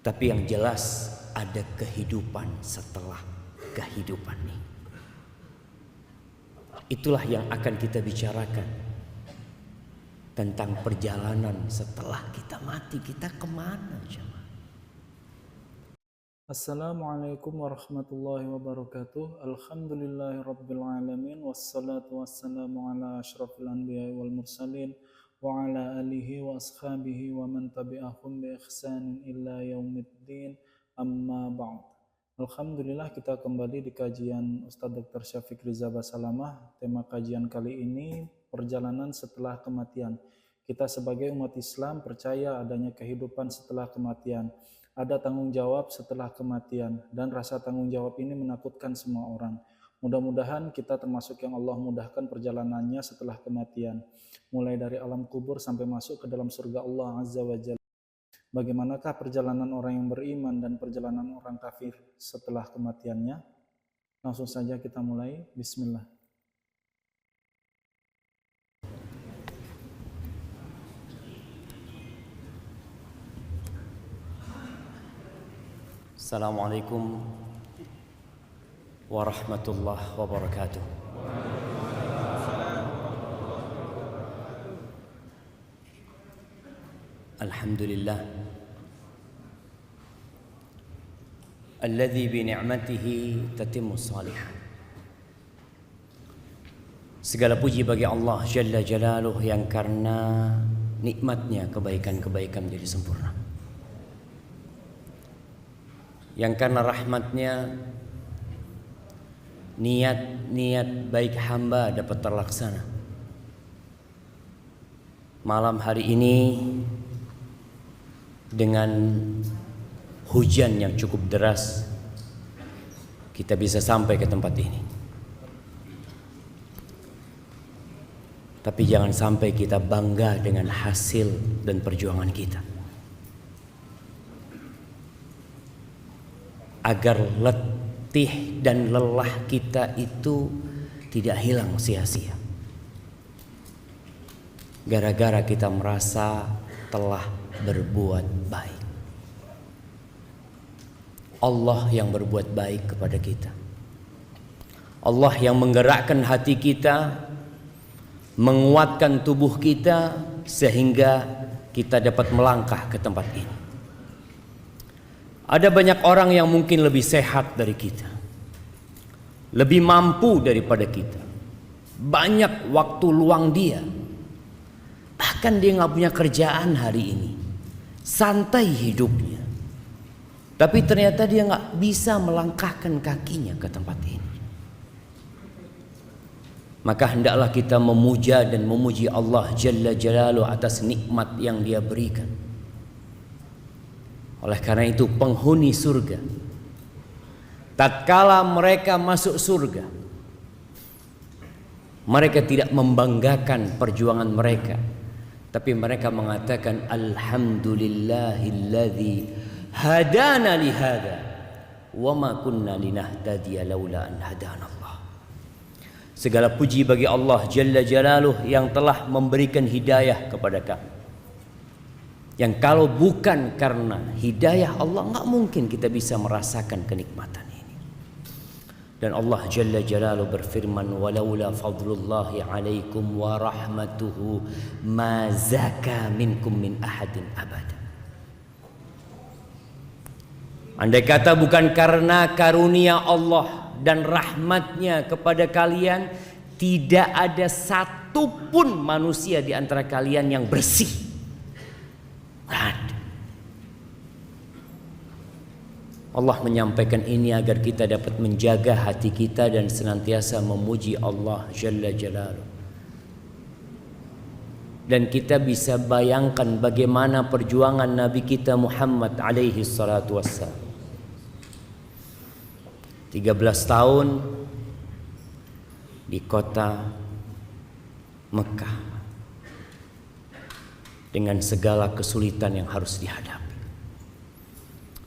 Tapi yang jelas ada kehidupan setelah kehidupan ini. Itulah yang akan kita bicarakan, tentang perjalanan setelah kita mati. Kita kemana, jemaah? Assalamualaikum warahmatullahi wabarakatuh. Alhamdulillahirrabbilalamin. Wassalatu wassalamu ala ashrafil anbiya wal mursalin wa ala alihi wa ashabihi wa man tabi'ahum bi ihsanin illa yaumiddin, amma ba'd. Alhamdulillah, kita kembali di kajian Ustaz Dr. Syafiq Riza Basalamah. Tema kajian kali ini perjalanan setelah kematian. Kita sebagai umat Islam percaya adanya kehidupan setelah kematian. Ada tanggung jawab setelah kematian, dan rasa tanggung jawab ini menakutkan semua orang. Mudah-mudahan kita termasuk yang Allah mudahkan perjalanannya setelah kematian, mulai dari alam kubur sampai masuk ke dalam surga Allah Azza wa Jalla. Bagaimanakah perjalanan orang yang beriman dan perjalanan orang kafir setelah kematiannya? Langsung saja kita mulai. Bismillah. Assalamualaikum warahmatullahi wabarakatuh. Alhamdulillah alladzi bi ni'matihi tatimmu shalihat. Segala puji bagi Allah Jalla Jalaluh yang karena nikmatnya kebaikan-kebaikan menjadi sempurna, yang karena rahmatnya niat-niat baik hamba dapat terlaksana. Malam hari ini dengan hujan yang cukup deras kita bisa sampai ke tempat ini. Tapi jangan sampai kita bangga dengan hasil dan perjuangan kita, agar letih dan lelah kita itu tidak hilang sia-sia gara-gara kita merasa telah berbuat baik. Allah yang berbuat baik kepada kita, Allah yang menggerakkan hati kita, menguatkan tubuh kita sehingga kita dapat melangkah ke tempat ini. Ada banyak orang yang mungkin lebih sehat dari kita, lebih mampu daripada kita, banyak waktu luang dia, bahkan dia nggak punya kerjaan hari ini, santai hidupnya, tapi ternyata dia nggak bisa melangkahkan kakinya ke tempat ini. Maka hendaklah kita memuja dan memuji Allah Jalla Jalaluhu atas nikmat yang Dia berikan. Oleh karena itu penghuni surga, tatkala mereka masuk surga, mereka tidak membanggakan perjuangan mereka, tapi mereka mengatakan alhamdulillahilladzi hadana lihada wa ma kunna linahtadiya laula an hadanallah. Segala puji bagi Allah Jalla Jalaluhu yang telah memberikan hidayah kepada kami, yang kalau bukan karena hidayah Allah nggak mungkin kita bisa merasakan kenikmatan ini. Dan Allah Jalla Jalaluhu berfirman, walaula fadlullahi alaikum wa rahmatuhu ma zaka minkum min ahadin abada. Andai kata bukan karena karunia Allah dan rahmatnya kepada kalian, tidak ada satupun manusia di antara kalian yang bersih. Ada. Allah menyampaikan ini agar kita dapat menjaga hati kita dan senantiasa memuji Allah Jalla Jalaluhu. Dan kita bisa bayangkan bagaimana perjuangan Nabi kita Muhammad alaihi salatu wassalam. 13 tahun di kota Mekah dengan segala kesulitan yang harus dihadapi.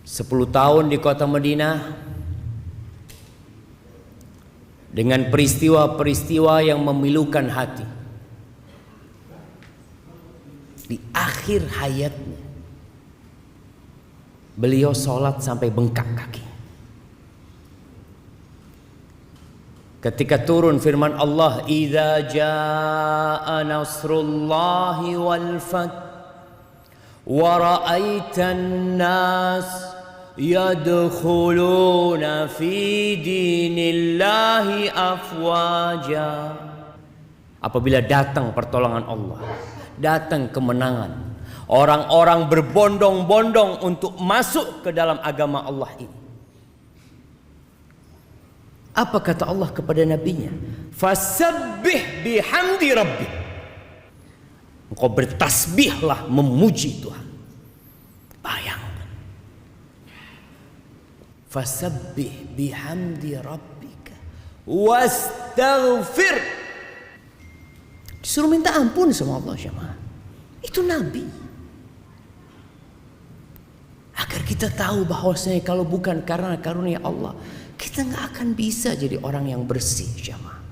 10 tahun di kota Madinah dengan peristiwa-peristiwa yang memilukan hati. Di akhir hayatnya Beliau sholat sampai bengkak kaki. Ketika turun firman Allah, "Idza jaa nasrullahi wal fath wa ra'aitan nas yadkhuluna fi dinillahi afwaja." Apabila datang pertolongan Allah, datang kemenangan, orang-orang berbondong-bondong untuk masuk ke dalam agama Allah ini. Apa kata Allah kepada nabinya? Fasabbih bihamdi rabbik. Engkau bertasbihlah memuji Tuhan. Bayangkan. Fasabbih bihamdi rabbika wastaghfir. Disuruh minta ampun sama Allah jemaah. Itu nabi. Agar kita tahu bahwasanya kalau bukan karena karunia Allah, kita nggak akan bisa jadi orang yang bersih jamaah.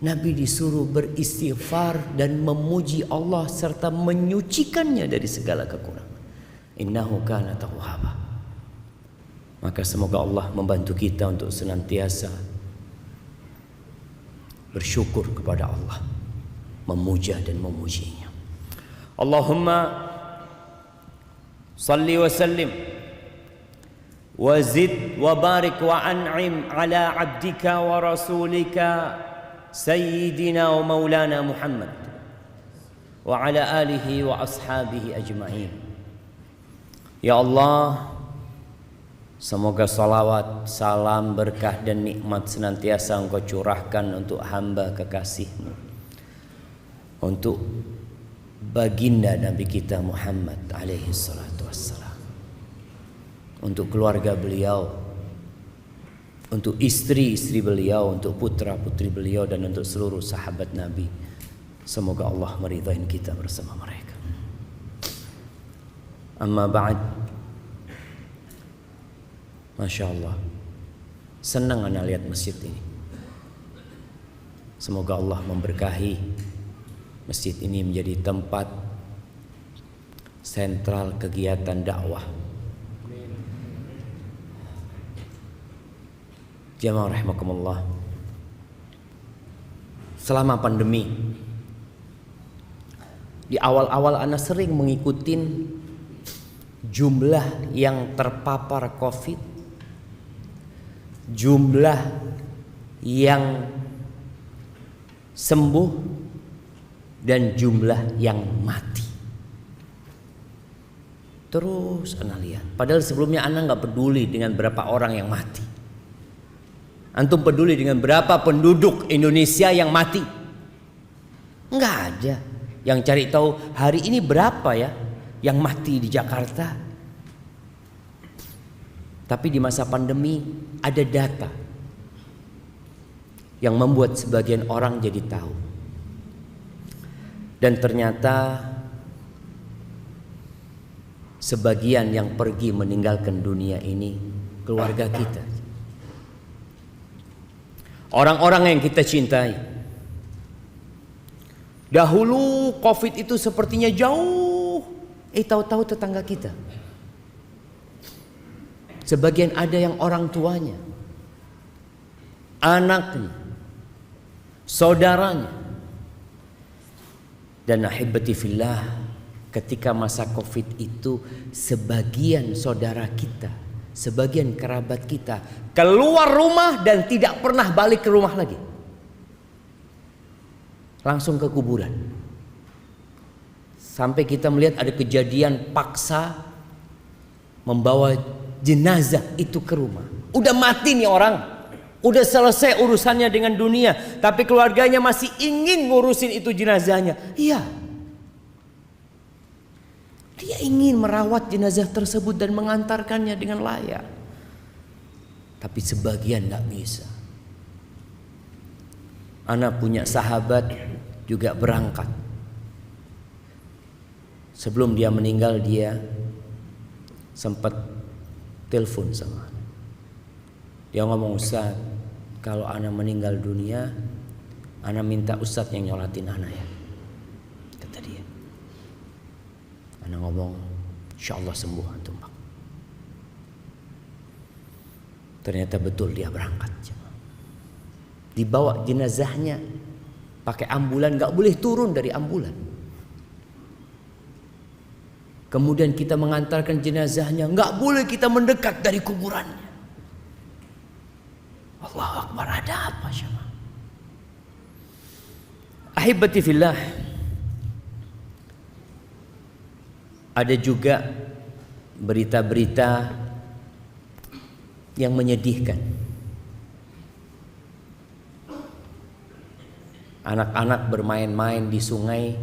Nabi disuruh beristighfar dan memuji Allah serta menyucikannya dari segala kekurangan. Innahu kana tawwaba. Maka semoga Allah membantu kita untuk senantiasa bersyukur kepada Allah, memuja dan memujinya. Allahumma salli wa sallim وزد وبارك وأنعم على عبدك ورسولك سيدنا ومولانا محمد وعلى آله وأصحابه أجمعين. Ya Allah, semoga salawat, salam, berkah dan nikmat senantiasa Engkau curahkan untuk hamba kekasih-Mu, untuk baginda Nabi kita Muhammad alaihi salatu wassalam, untuk keluarga beliau, untuk istri-istri beliau, untuk putra-putri beliau, dan untuk seluruh sahabat Nabi. Semoga Allah meridai kita bersama mereka. Amma ba'd. Masya Allah, senang ana lihat masjid ini. Semoga Allah memberkahi masjid ini menjadi tempat sentral kegiatan dakwah. Jamaah rahimakumullah. Selama pandemi, di awal-awal ana sering mengikuti jumlah yang terpapar COVID, jumlah yang sembuh, dan jumlah yang mati. Terus ana lihat, padahal sebelumnya ana nggak peduli dengan berapa orang yang mati. Antum peduli dengan berapa penduduk Indonesia yang mati? Enggak ada. Yang cari tahu hari ini berapa ya yang mati di Jakarta. Tapi di masa pandemi ada data yang membuat sebagian orang jadi tahu. Dan ternyata sebagian yang pergi meninggalkan dunia ini keluarga kita. Orang-orang yang kita cintai. Dahulu COVID itu sepertinya jauh, tahu-tahu tetangga kita. Sebagian ada yang orang tuanya, anaknya, saudaranya. Dan ahibati fillah, ketika masa COVID itu sebagian saudara kita, sebagian kerabat kita keluar rumah dan tidak pernah balik ke rumah lagi. Langsung ke kuburan. Sampai kita melihat ada kejadian paksa membawa jenazah itu ke rumah. Udah mati nih orang, udah selesai urusannya dengan dunia, tapi keluarganya masih ingin ngurusin itu jenazahnya. Iya, dia ingin merawat jenazah tersebut dan mengantarkannya dengan layak. Tapi sebagian gak bisa. Ana punya sahabat juga berangkat. Sebelum dia meninggal, dia sempat telepon sama ana. Dia ngomong, "Ustaz, kalau ana meninggal dunia, ana minta Ustaz yang nyolatin ana ya," kata dia. Ana ngomong, Insyaallah sembuh antum, Pak. Ternyata betul dia berangkat. Dibawa jenazahnya pakai ambulan, nggak boleh turun dari ambulan. Kemudian kita mengantarkan jenazahnya, nggak boleh kita mendekat dari kuburannya. Allahu Akbar, ada apa syama? Ahibati fillah, ada juga berita-berita yang menyedihkan. Anak-anak bermain-main di sungai,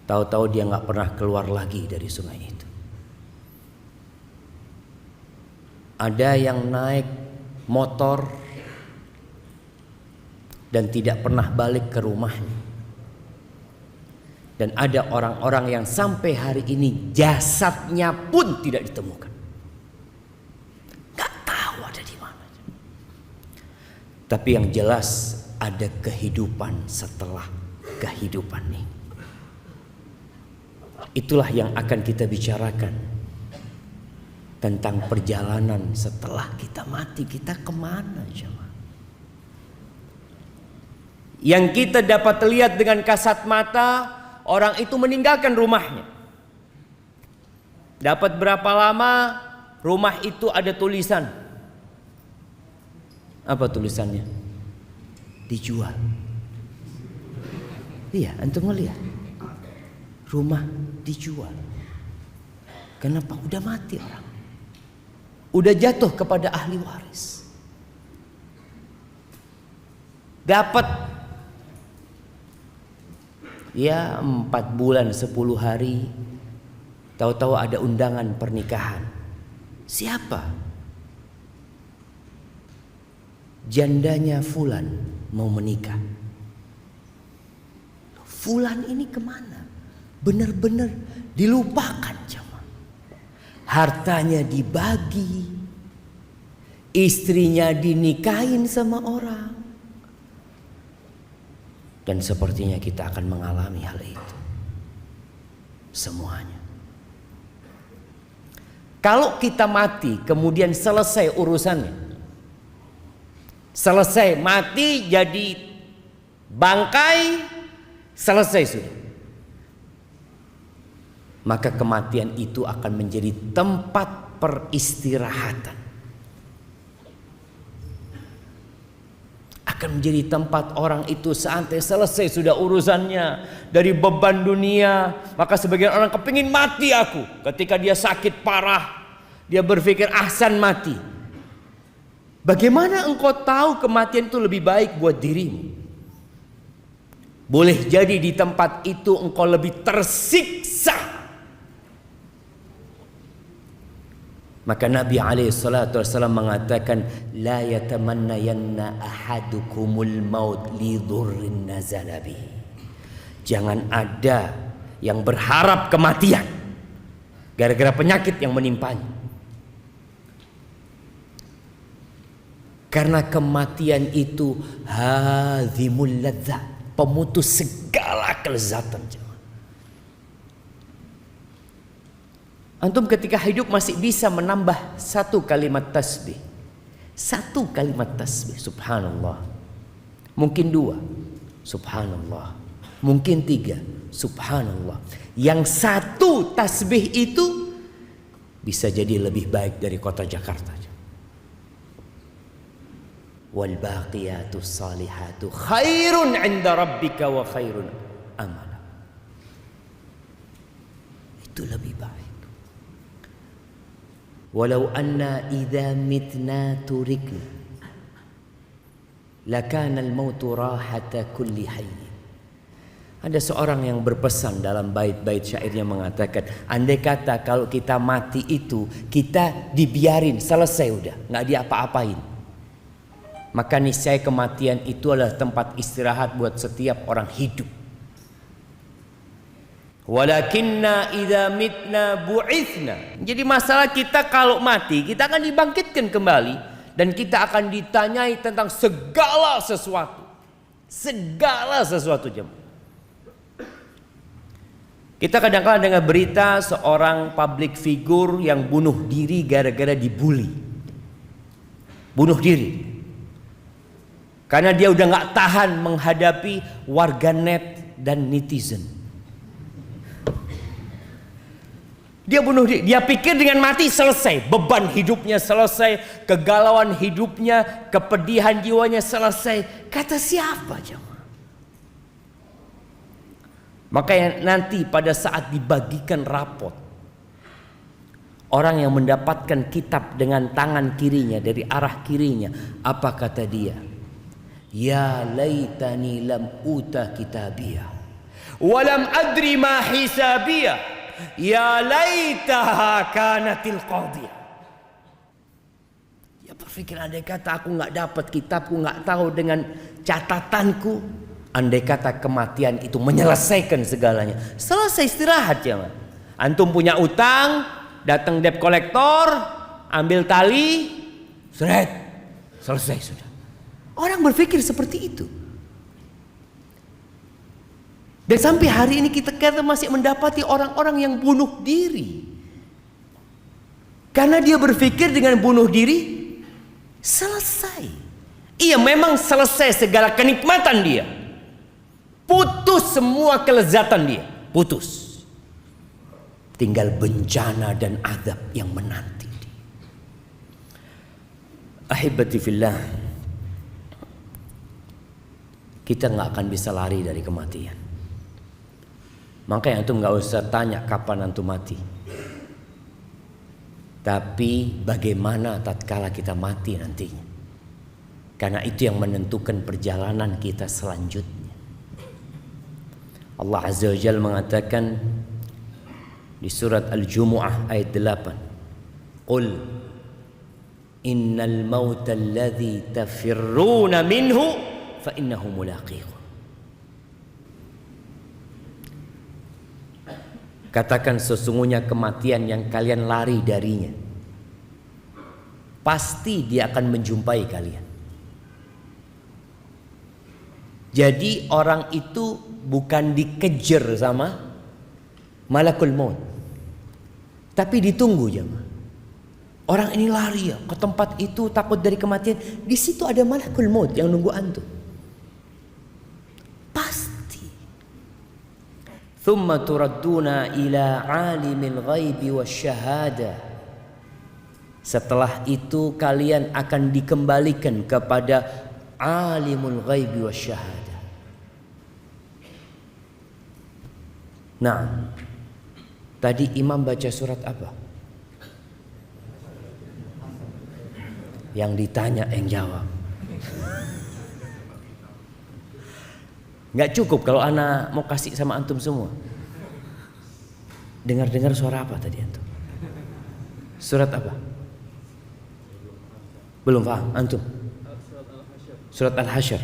tahu-tahu dia nggak pernah keluar lagi dari sungai itu. Ada yang naik motor dan tidak pernah balik ke rumahnya. Dan ada orang-orang yang sampai hari ini jasadnya pun tidak ditemukan. Nggak tahu ada di mana. Tapi yang jelas ada kehidupan setelah kehidupan ini. Itulah yang akan kita bicarakan tentang perjalanan setelah kita mati. Kita kemana jemaah? Yang kita dapat lihat dengan kasat mata, orang itu meninggalkan rumahnya. Dapat berapa lama, rumah itu ada tulisan. Apa tulisannya? Dijual. Iya, antum melihat. Rumah dijual. Kenapa? Udah mati orang. Udah jatuh kepada ahli waris. Dapat ya 4 bulan 10 hari, tahu-tahu ada undangan pernikahan. Siapa? Jandanya Fulan mau menikah. Fulan ini kemana? Benar-benar dilupakan jemaah. Hartanya dibagi, istrinya dinikahin sama orang. Dan sepertinya kita akan mengalami hal itu. Semuanya. Kalau kita mati kemudian selesai urusannya. Selesai mati jadi bangkai, selesai sudah. Maka kematian itu akan menjadi tempat peristirahatan. Akan menjadi tempat orang itu santai, selesai sudah urusannya dari beban dunia. Maka sebagian orang kepingin mati aku. Ketika dia sakit parah, dia berpikir ahsan mati. Bagaimana engkau tahu kematian itu lebih baik buat dirimu? Boleh jadi di tempat itu engkau lebih tersiksa. Maka Nabi SAW mengatakan, la yatamannayanna ahadukumul maut li dhurrin nazala bihi. Jangan ada yang berharap kematian gara-gara penyakit yang menimpanya. Karena kematian itu hadzimul ladzat, pemutus segala kelezatan. Antum ketika hidup masih bisa menambah 1 kalimat tasbih. 1 kalimat tasbih, subhanallah. Mungkin 2, subhanallah. Mungkin 3, subhanallah. Yang 1 tasbih itu bisa jadi lebih baik dari kota Jakarta. Wal baqiyatus salihatu khairun 'inda rabbika wa khairun amala. Itu lebih baik. Walau anna idza mitna turikna lakana al-mautu rahata kulli hayy. Ada seorang yang berpesan dalam bait-bait syairnya mengatakan, andai kata kalau kita mati itu kita dibiarin selesai udah, nggak diapa-apain, maka niscaya kematian itu adalah tempat istirahat buat setiap orang hidup. Walakinna idza mitna bu'ithna. Jadi masalah kita kalau mati, kita akan dibangkitkan kembali dan kita akan ditanyai tentang segala sesuatu. Segala sesuatu jemaah. Kita kadang-kadang dengar berita seorang public figure yang bunuh diri gara-gara dibully. Bunuh diri. Karena dia udah gak tahan menghadapi warganet dan netizen. Dia bunuh diri. Dia pikir dengan mati selesai. Beban hidupnya selesai. Kegalauan hidupnya, kepedihan jiwanya selesai. Kata siapa jemaah? Makanya nanti pada saat dibagikan rapot, orang yang mendapatkan kitab dengan tangan kirinya dari arah kirinya, apa kata dia? Ya laitani lam uta kitabiyah walam adri ma hisabiyah. Ya laitaha kanatil qadiyah. Ya berpikir, andai kata aku gak dapat kitabku, gak tahu dengan catatanku, andai kata kematian itu menyelesaikan segalanya. Selesai, istirahat ya. Antum punya utang, datang debt collector, ambil tali, seret, selesai sudah. Orang berpikir seperti itu. Dan sampai hari ini kita masih mendapati orang-orang yang bunuh diri. Karena dia berpikir dengan bunuh diri selesai. Iya, memang selesai segala kenikmatan dia. Putus semua kelezatan dia. Putus. Tinggal bencana dan azab yang menanti dia. Ahibati fillah, kita gak akan bisa lari dari kematian. Makanya antum gak usah tanya kapan antum mati, tapi bagaimana tatkala kita mati nantinya. Karena itu yang menentukan perjalanan kita selanjutnya. Allah Azza wa Jalla mengatakan di surat Al-Jumu'ah ayat 8, Qul innal mauta alladhi tafirruna minhu fa innahu mulaqikum. Katakan, sesungguhnya kematian yang kalian lari darinya, pasti dia akan menjumpai kalian. Jadi orang itu bukan dikejar sama malakul maut, tapi ditunggu jemaah. Orang ini lari ya ke tempat itu, takut dari kematian. Di situ ada malakul maut yang nunggu antum. Thumma turadduna ila alimil ghaibi wasyahada. Setelah itu kalian akan dikembalikan kepada alimul ghaibi wasyahada. Nah, tadi imam baca surat apa? Yang ditanya yang jawab. Nggak cukup kalau ana mau kasih sama antum semua. Dengar-dengar suara apa tadi antum? Surat apa? Belum paham antum? Surat Al-Hasyr.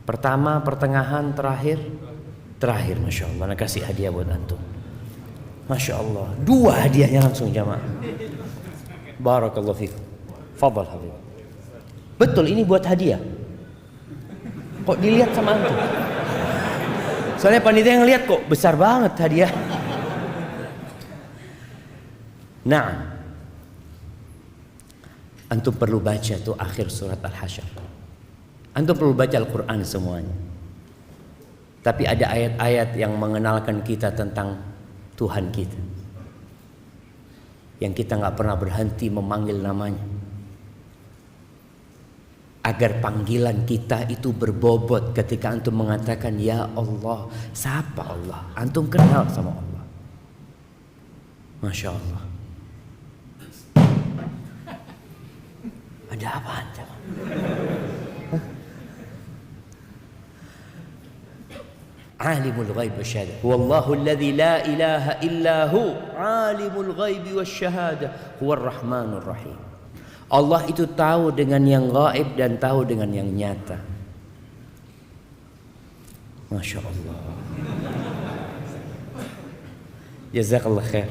Pertama, pertengahan, terakhir. Terakhir, Masya Allah. Ana kasih hadiah buat antum. Masya Allah. 2 hadiahnya langsung jamaah. Barakallahu fikum. Fadal habib. Betul, ini buat hadiah. Kok dilihat sama antum? Soalnya panitia yang lihat kok besar banget hadiah. Nah, antum perlu baca tuh akhir surat Al-Hasyr. Antum perlu baca Al-Quran semuanya. Tapi ada ayat-ayat yang mengenalkan kita tentang Tuhan kita, yang kita gak pernah berhenti memanggil namanya. Agar panggilan kita itu berbobot ketika antum mengatakan ya Allah. Siapa Allah? Antum kenal sama Allah. Masya Allah. Ada apa antum? Alimul ghaib wasyahadah. Wallahu alladzi la ilaha illahu alimul ghaib wasyahadah huwar rahmanur rahim. Allah itu tahu dengan yang gaib dan tahu dengan yang nyata. Masya Allah. Jazakallah khair.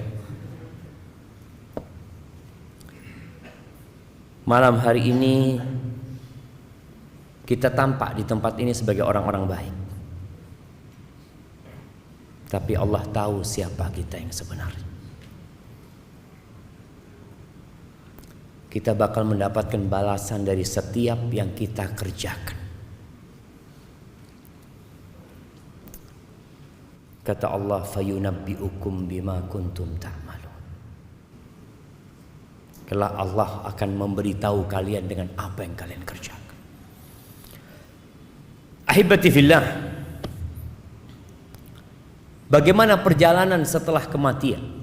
Malam hari ini kita tampak di tempat ini sebagai orang-orang baik. Tapi Allah tahu siapa kita yang sebenarnya. Kita bakal mendapatkan balasan dari setiap yang kita kerjakan. Kata Allah, fayunabbi'ukum bima kuntum ta'malun. Kelak Allah akan memberitahu kalian dengan apa yang kalian kerjakan. Ahibati fillah, bagaimana perjalanan setelah kematian?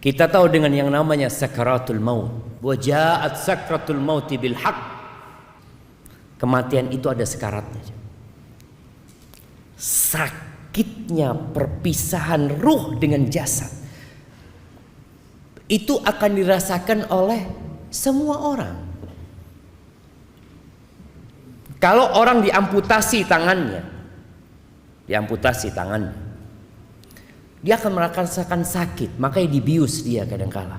Kita tahu dengan yang namanya sakaratul maut. Wa ja'at sakratul mauti bil haq. Kematian itu ada sekaratnya. Sakitnya perpisahan ruh dengan jasad itu akan dirasakan oleh semua orang. Kalau orang diamputasi tangannya, dia akan merasakan sakit, makanya dibius dia kadangkala.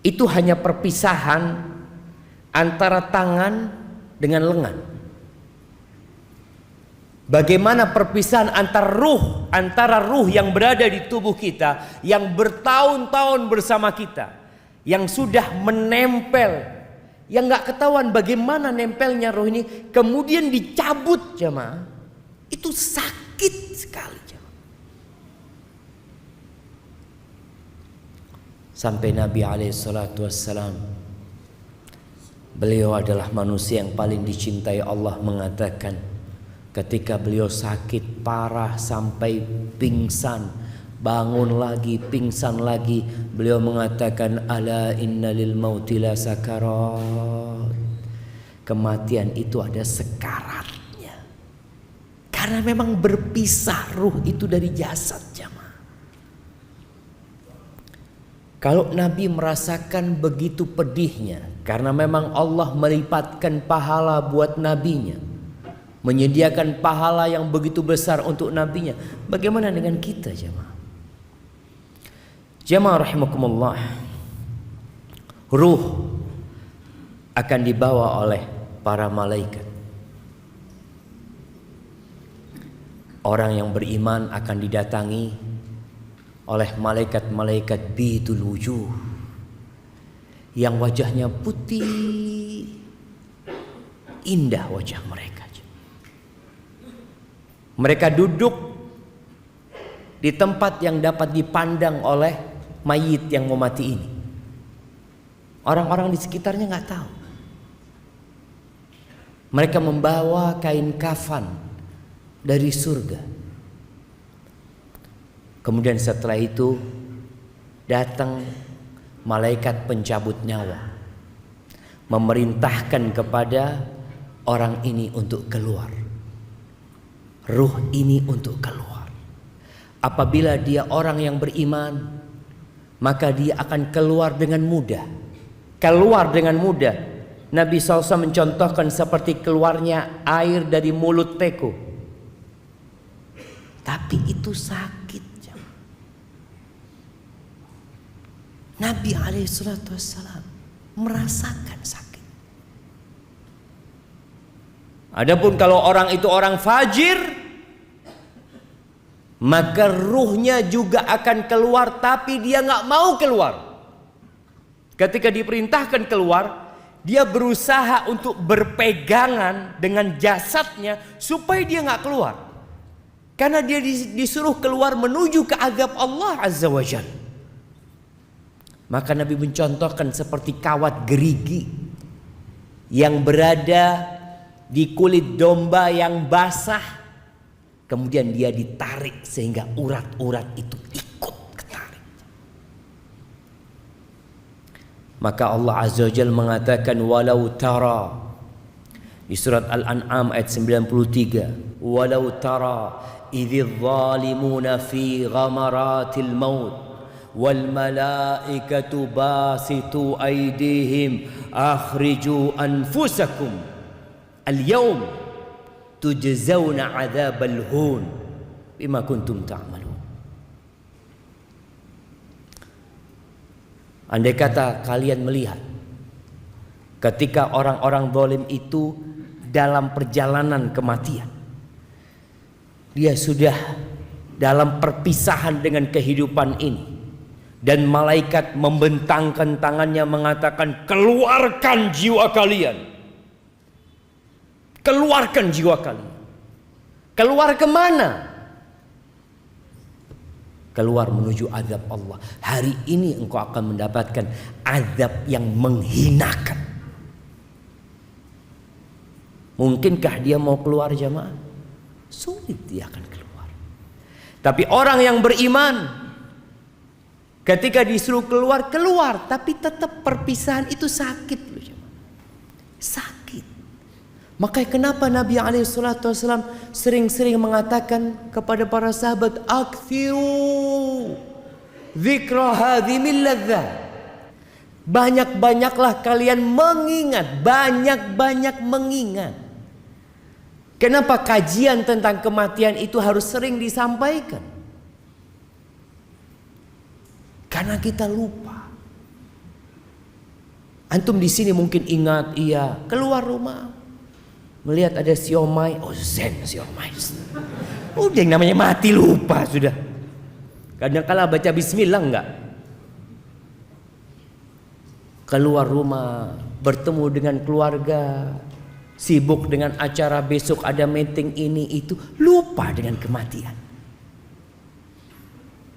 Itu hanya perpisahan antara tangan dengan lengan. Bagaimana perpisahan antara ruh yang berada di tubuh kita, yang bertahun-tahun bersama kita, yang sudah menempel, yang nggak ketahuan bagaimana nempelnya ruh ini, kemudian dicabut jemaah, itu sakit sekali. Sampai Nabi SAW, beliau adalah manusia yang paling dicintai Allah, mengatakan ketika beliau sakit parah sampai pingsan, bangun lagi, pingsan lagi, beliau mengatakan, ala inna lil mauti la sakarat. Kematian itu ada sekaratnya. Karena memang berpisah ruh itu dari jasad, jamaah. Kalau Nabi merasakan begitu pedihnya, karena memang Allah melipatkan pahala buat nabinya, menyediakan pahala yang begitu besar untuk nabinya, bagaimana dengan kita, jemaah? Jemaah rahimakumullah, ruh akan dibawa oleh para malaikat. Orang yang beriman akan didatangi oleh malaikat-malaikat bidul wujuh, yang wajahnya putih, indah wajah mereka. Mereka duduk di tempat yang dapat dipandang oleh mayit yang mau mati ini. Orang-orang di sekitarnya nggak tahu. Mereka membawa kain kafan dari surga. Kemudian setelah itu datang malaikat pencabut nyawa, memerintahkan kepada orang ini untuk keluar. Ruh ini untuk keluar. Apabila dia orang yang beriman, maka dia akan keluar dengan mudah. Keluar dengan mudah. Nabi SAW mencontohkan seperti keluarnya air dari mulut teko. Tapi itu sakit. Nabi SAW merasakan sakit. Adapun kalau orang itu orang fajir, maka ruhnya juga akan keluar, tapi dia nggak mau keluar. Ketika diperintahkan keluar, dia berusaha untuk berpegangan dengan jasadnya supaya dia nggak keluar, karena dia disuruh keluar menuju ke azab Allah Azza wa Jalla. Maka Nabi mencontohkan seperti kawat gerigi yang berada di kulit domba yang basah, kemudian dia ditarik sehingga urat-urat itu ikut ketarik. Maka Allah Azza wa Jalla mengatakan, walau tara, di surat Al-An'am ayat 93, walau tara idz zalimuna fi ghamaratil maut wal malaikatu basitu aydihim akhriju anfusakum al yawm tujzauna adzabal hun bima kuntum ta'malun. Andai kata kalian melihat ketika orang-orang zalim itu dalam perjalanan kematian, dia sudah dalam perpisahan dengan kehidupan ini, dan malaikat membentangkan tangannya mengatakan, keluarkan jiwa kalian. Keluarkan jiwa kalian. Keluar kemana? Keluar menuju azab Allah. Hari ini engkau akan mendapatkan azab yang menghinakan. Mungkinkah dia mau keluar jamaah? Sulit dia akan keluar. Tapi orang yang beriman, ketika disuruh keluar, keluar. Tapi tetap perpisahan itu sakit loh jemaah. Sakit. Makanya kenapa Nabi SAW sering-sering mengatakan kepada para sahabat, aktsiru dzikra hadhimil ladzah. Banyak-banyaklah kalian mengingat, banyak-banyak mengingat. Kenapa kajian tentang kematian itu harus sering disampaikan? Karena kita lupa. Antum di sini mungkin ingat, iya, keluar rumah melihat ada siomay, oh zen siomay. Udah yang namanya mati lupa sudah. Kadang-kala baca bismillah enggak. Keluar rumah, bertemu dengan keluarga, sibuk dengan acara besok ada meeting ini itu, lupa dengan kematian.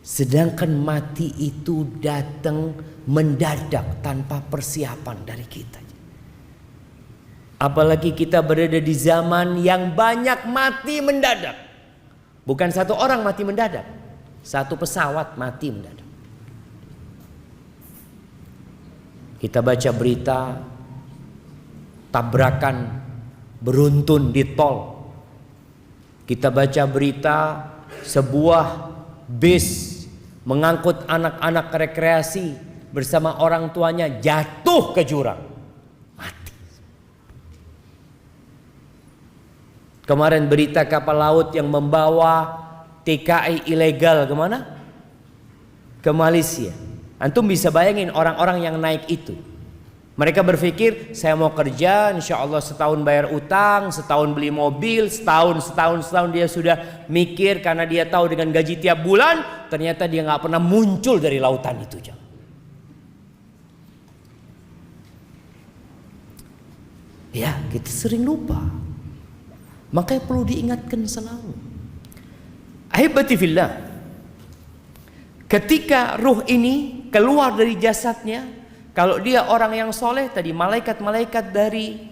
Sedangkan mati itu datang mendadak tanpa persiapan dari kita. Apalagi kita berada di zaman yang banyak mati mendadak. Bukan satu orang mati mendadak, satu pesawat mati mendadak. Kita baca berita tabrakan beruntun di tol. Kita baca berita sebuah bis mengangkut anak-anak rekreasi bersama orang tuanya jatuh ke jurang, mati. Kemarin berita kapal laut yang membawa TKI ilegal kemana? Ke Malaysia. Antum bisa bayangin orang-orang yang naik itu. Mereka berpikir, saya mau kerja, insya Allah setahun bayar utang, setahun beli mobil, setahun dia sudah mikir karena dia tahu dengan gaji tiap bulan, ternyata dia nggak pernah muncul dari lautan itu. Ya, kita sering lupa. Makanya perlu diingatkan selalu. Ahibati fillah, ketika ruh ini keluar dari jasadnya, kalau dia orang yang soleh tadi, malaikat-malaikat dari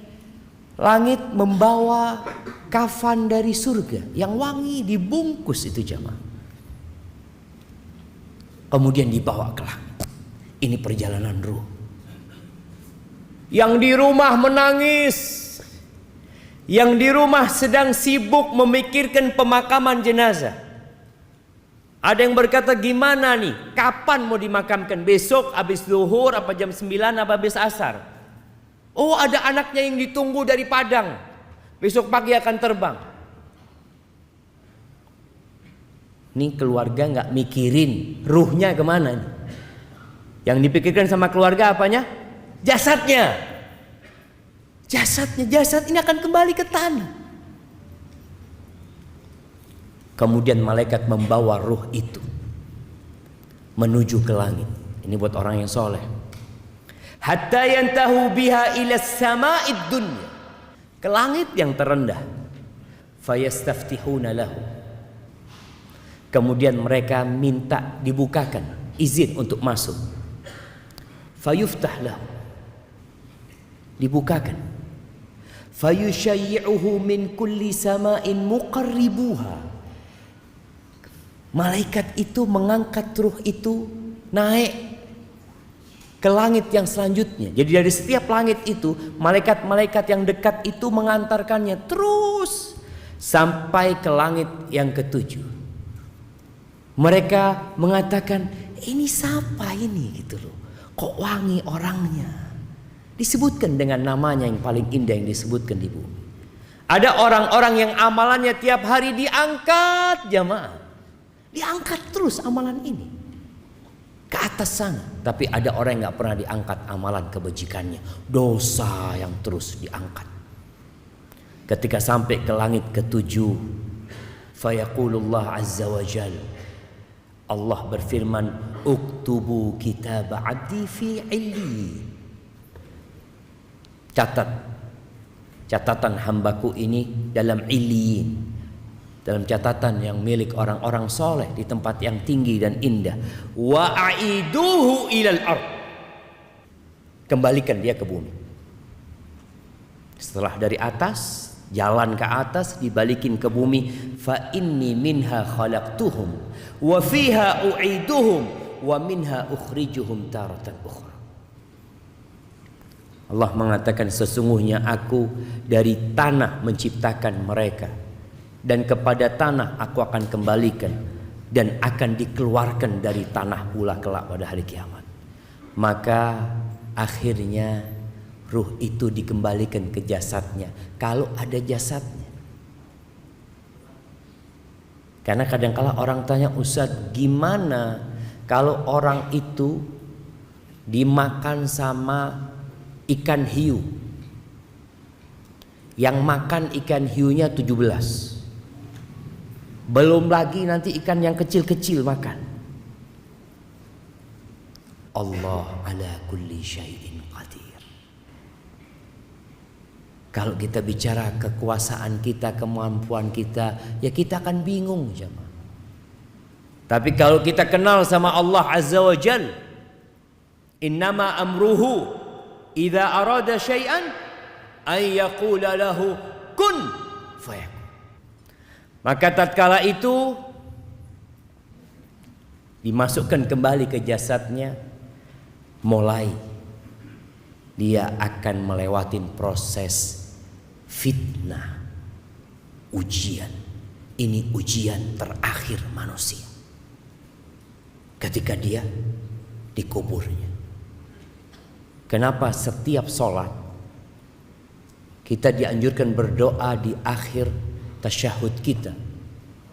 langit membawa kafan dari surga yang wangi, dibungkus itu jamaah. Kemudian dibawa ke langit. Ini perjalanan ruh. Yang di rumah menangis, yang di rumah sedang sibuk memikirkan pemakaman jenazah. Ada yang berkata, gimana nih, kapan mau dimakamkan? Besok habis zuhur, apa jam 9, apa habis asar? Oh, ada anaknya yang ditunggu dari Padang, besok pagi akan terbang. Nih keluarga nggak mikirin ruhnya kemana nih. Yang dipikirkan sama keluarga apanya? Jasadnya. Jasad ini akan kembali ke tanah. Kemudian malaikat membawa ruh itu menuju ke langit. Ini buat orang yang soleh. Hatta yantahu biha ila sama'id dunya, ke langit yang terendah. Fayastaftihuna lahu, kemudian mereka minta dibukakan izin untuk masuk. Fayuftah lahu, dibukakan. Fayushayyi'uhu min kulli sama'in muqarribuha, malaikat itu mengangkat ruh itu naik ke langit yang selanjutnya. Jadi dari setiap langit itu, malaikat-malaikat yang dekat itu mengantarkannya terus sampai ke langit yang ketujuh. Mereka mengatakan, ini siapa ini gitu loh, kok wangi orangnya. Disebutkan dengan namanya yang paling indah yang disebutkan di bumi. Ada orang-orang yang amalannya tiap hari diangkat jamaah. Diangkat terus amalan ini ke atas sana. Tapi ada orang yang gak pernah diangkat amalan kebajikannya, dosa yang terus diangkat. Ketika sampai ke langit ketujuh, Fayaqulullah azza wa jal, Allah berfirman, uktubu kitab abdi fi illiyin. Catatan hambaku ini dalam illiyin, dalam catatan yang milik orang-orang soleh di tempat yang tinggi dan indah. Wa aiduhu ilal ard, kembalikan dia ke bumi. Setelah dari atas, jalan ke atas, dibalikin ke bumi. Fa inni minha khalaqtuhum wa fiha u'iduhum wa minha ukhrijuhum taratan ukhra. Allah mengatakan, sesungguhnya aku dari tanah menciptakan mereka, dan kepada tanah aku akan kembalikan, dan akan dikeluarkan dari tanah pula kelak pada hari kiamat. Maka akhirnya ruh itu dikembalikan ke jasadnya, kalau ada jasadnya. Karena kadang-kala orang tanya, Ustaz, gimana kalau orang itu dimakan sama ikan hiu? Yang makan ikan hiunya 17, belum lagi nanti ikan yang kecil-kecil makan. Allah ala kulli syai'in qadir. Kalau kita bicara kekuasaan kita, kemampuan kita, ya kita akan bingung jemaah. Tapi kalau kita kenal sama Allah azza wa jal, innama amruhu idza arada syai'an ay yaqula lahu kun fayakun. Maka tatkala itu dimasukkan kembali ke jasadnya, mulai dia akan melewatin proses fitnah, ujian. Ini ujian terakhir manusia ketika dia dikuburnya. Kenapa setiap sholat kita dianjurkan berdoa di akhir tasyahud kita,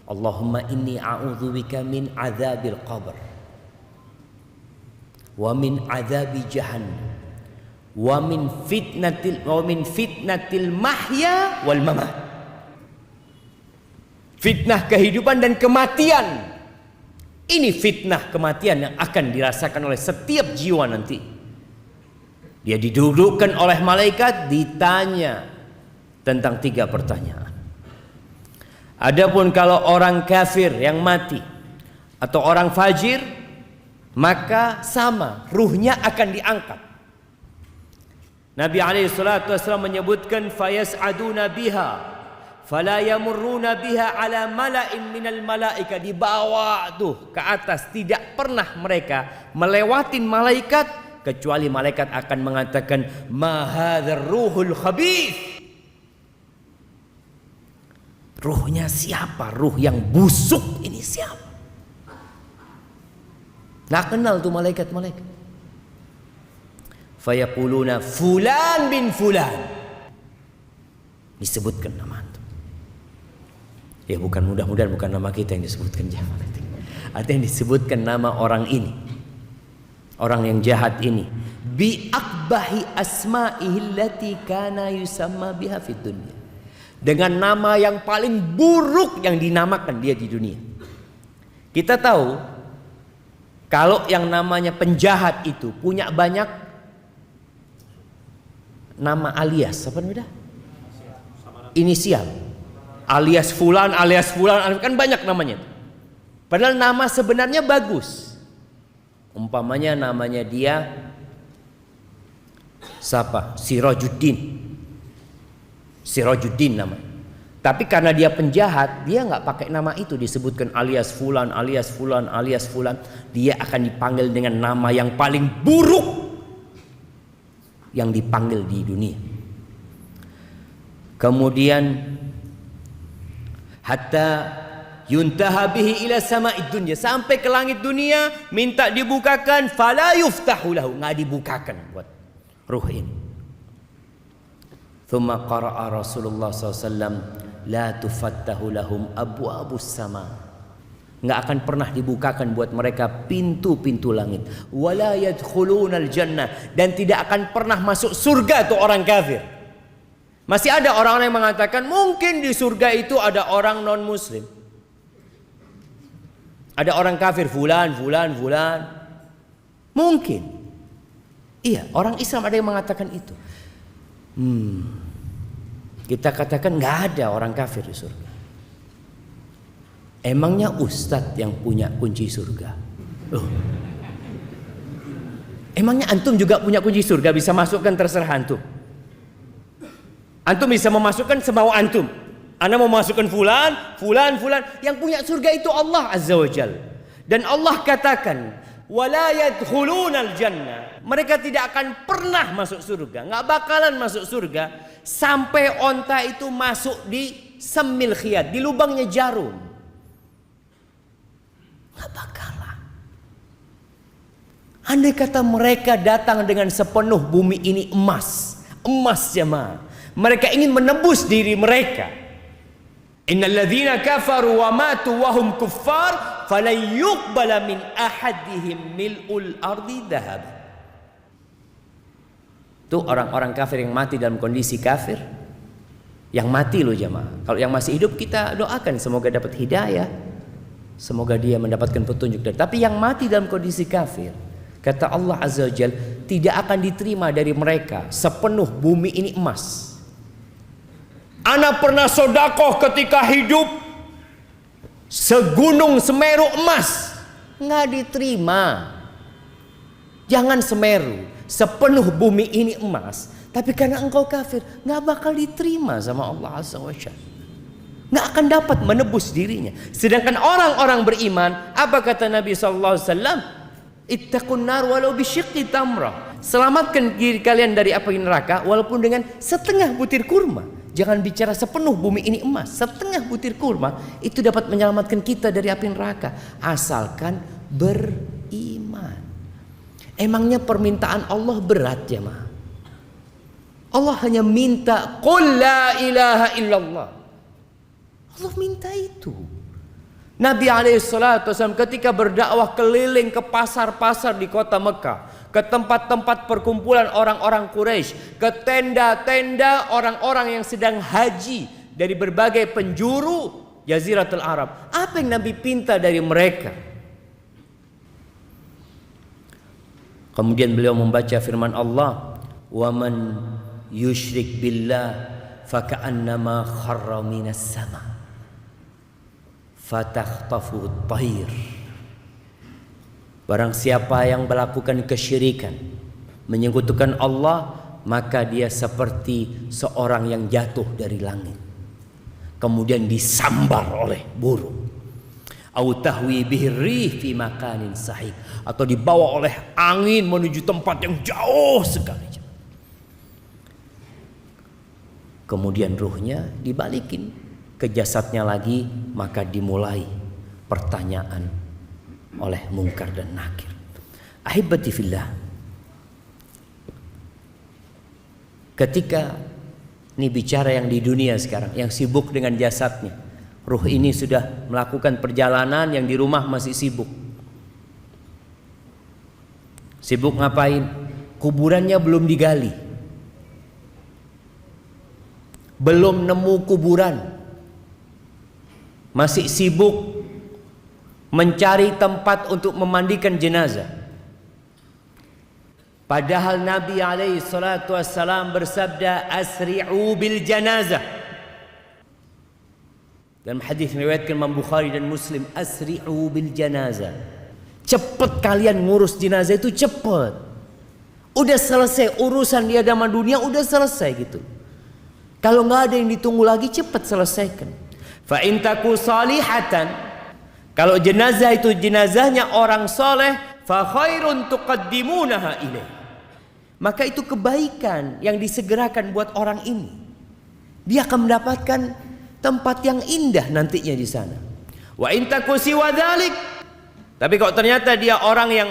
Allahumma inni a'udzubika min adzabil qabr wa min adzabi jahannam wa min fitnatil mahya wal mamat. Fitnah kehidupan dan kematian. Ini fitnah kematian yang akan dirasakan oleh setiap jiwa nanti. Dia didudukkan oleh malaikat, ditanya tentang 3 pertanyaan. Adapun kalau orang kafir yang mati atau orang fajir, maka sama, ruhnya akan diangkat. Nabi alaihi salatu wasallam menyebutkan, fayas'aduna biha fala yamurruna biha ala mala'in minal malaika, dibawa tuh ke atas, tidak pernah mereka melewatin malaikat kecuali malaikat akan mengatakan, ma hadzal ruhul khabith. Ruhnya siapa? Ruh yang busuk ini siapa? Nggak kenal tuh malaikat-malaikat. Fayaquluna fulan bin fulan, disebutkan nama itu. Ya bukan, mudah-mudahan bukan nama kita yang disebutkan, jangan. Artinya disebutkan nama orang ini, orang yang jahat ini, bi akbahi asma'ihi allati kana yusamma biha fid dunya, dengan nama yang paling buruk yang dinamakan dia di dunia. Kita tahu kalau yang namanya penjahat itu punya banyak nama alias, apa namanya? Inisial. Alias fulan, kan banyak namanya. Padahal nama sebenarnya bagus. Umpamanya namanya dia siapa? Sirajuddin nama. Tapi karena dia penjahat, dia nggak pakai nama itu, disebutkan alias fulan. Dia akan dipanggil dengan nama yang paling buruk yang dipanggil di dunia. Kemudian hatta yuntaha bihi ila sama'id dunya, sampai ke langit dunia, minta dibukakan, fala yuftahu lahu, nggak dibukakan buat ruh ini. Thumma qara'a Rasulullah SAW, la tufattahu lahum abwabus sama, nggak akan pernah dibukakan buat mereka pintu-pintu langit. Wala yadkhulunal jannah, dan tidak akan pernah masuk surga tuh orang kafir. Masih ada orang-orang yang mengatakan mungkin di surga itu ada orang non muslim. Ada orang kafir fulan. Mungkin. Iya, orang Islam ada yang mengatakan itu. Kita katakan nggak ada orang kafir di surga. Emangnya ustadz yang punya kunci surga? Emangnya antum juga punya kunci surga, bisa masukkan terserah antum? Antum bisa memasukkan semau antum. Anda mau masukkan fulan. Yang punya surga itu Allah Azza wa Jal. Dan Allah katakan, wala yadkhulunal jannah. Mereka tidak akan pernah masuk surga, nggak bakalan masuk surga sampai onta itu masuk di semil khiyat, di lubangnya jarum. Nggak bakalan. Andai kata mereka datang dengan sepenuh bumi ini emas jemaah, mereka ingin menebus diri mereka. Innal ladzina kafaru wa matu wa hum kuffar falan yuqbala min ahadihim mil'ul ardi dhahab. Itu orang-orang kafir yang mati dalam kondisi kafir. Yang mati loh jemaah. Kalau yang masih hidup kita doakan semoga dapat hidayah, semoga dia mendapatkan petunjuk. Tapi yang mati dalam kondisi kafir, kata Allah Azza wa Jalla, tidak akan diterima dari mereka sepenuh bumi ini emas. Ana pernah sodakoh ketika hidup segunung Semeru emas, nggak diterima. Jangan Semeru, sepenuh bumi ini emas, tapi karena engkau kafir, nggak bakal diterima sama Allah Azza wa Jalla. Nggak akan dapat menebus dirinya. Sedangkan orang-orang beriman, apa kata Nabi SAW? Ittaqun nar walau bisyiqqi tamrah. Selamatkan diri kalian dari api neraka walaupun dengan setengah butir kurma. Jangan bicara sepenuh bumi ini emas, setengah butir kurma itu dapat menyelamatkan kita dari api neraka, asalkan beriman. Emangnya permintaan Allah berat ya ma? Allah hanya minta qul la ilaha illallah. Allah minta itu. Nabi SAW ketika berdakwah keliling ke pasar-pasar di kota Mekah, ke tempat-tempat perkumpulan orang-orang Quraisy, ke tenda-tenda orang-orang yang sedang haji dari berbagai penjuru Jaziratul Arab. Apa yang Nabi pinta dari mereka? Kemudian beliau membaca firman Allah, "Wa man yusyrik billah faka'annama kharra minas sama fatakhtafu at-tayr." Barang siapa yang melakukan kesyirikan, menyekutukan Allah, maka dia seperti seorang yang jatuh dari langit, kemudian disambar oleh burung. Au tahwi bihi rih fi makanin sahih, atau dibawa oleh angin menuju tempat yang jauh sekali. Kemudian ruhnya dibalikin ke jasadnya lagi, maka dimulai pertanyaan oleh Munkar dan Nakir. Ahibati fillah, ketika ini bicara yang di dunia sekarang, yang sibuk dengan jasadnya, ruh ini sudah melakukan perjalanan, yang di rumah masih sibuk. Sibuk ngapain? Kuburannya belum digali, belum nemu kuburan, masih sibuk mencari tempat untuk memandikan jenazah. Padahal Nabi SAW bersabda, asri'u bil janazah. Dalam hadis riwayatkan Imam Bukhari dan Muslim, asri'u bil janazah. Cepat kalian ngurus jenazah itu, cepat. Udah selesai urusan di hadapan dunia, udah selesai gitu. Kalau nggak ada yang ditunggu lagi, cepat selesaikan. Fa in taku salihatan, kalau jenazah itu jenazahnya orang soleh, fa khairun tuqaddimunaha ilaih, maka itu kebaikan yang disegerakan buat orang ini. Dia akan mendapatkan tempat yang indah nantinya di sana. Wa in taku siwa dzalik, tapi kalau ternyata dia orang yang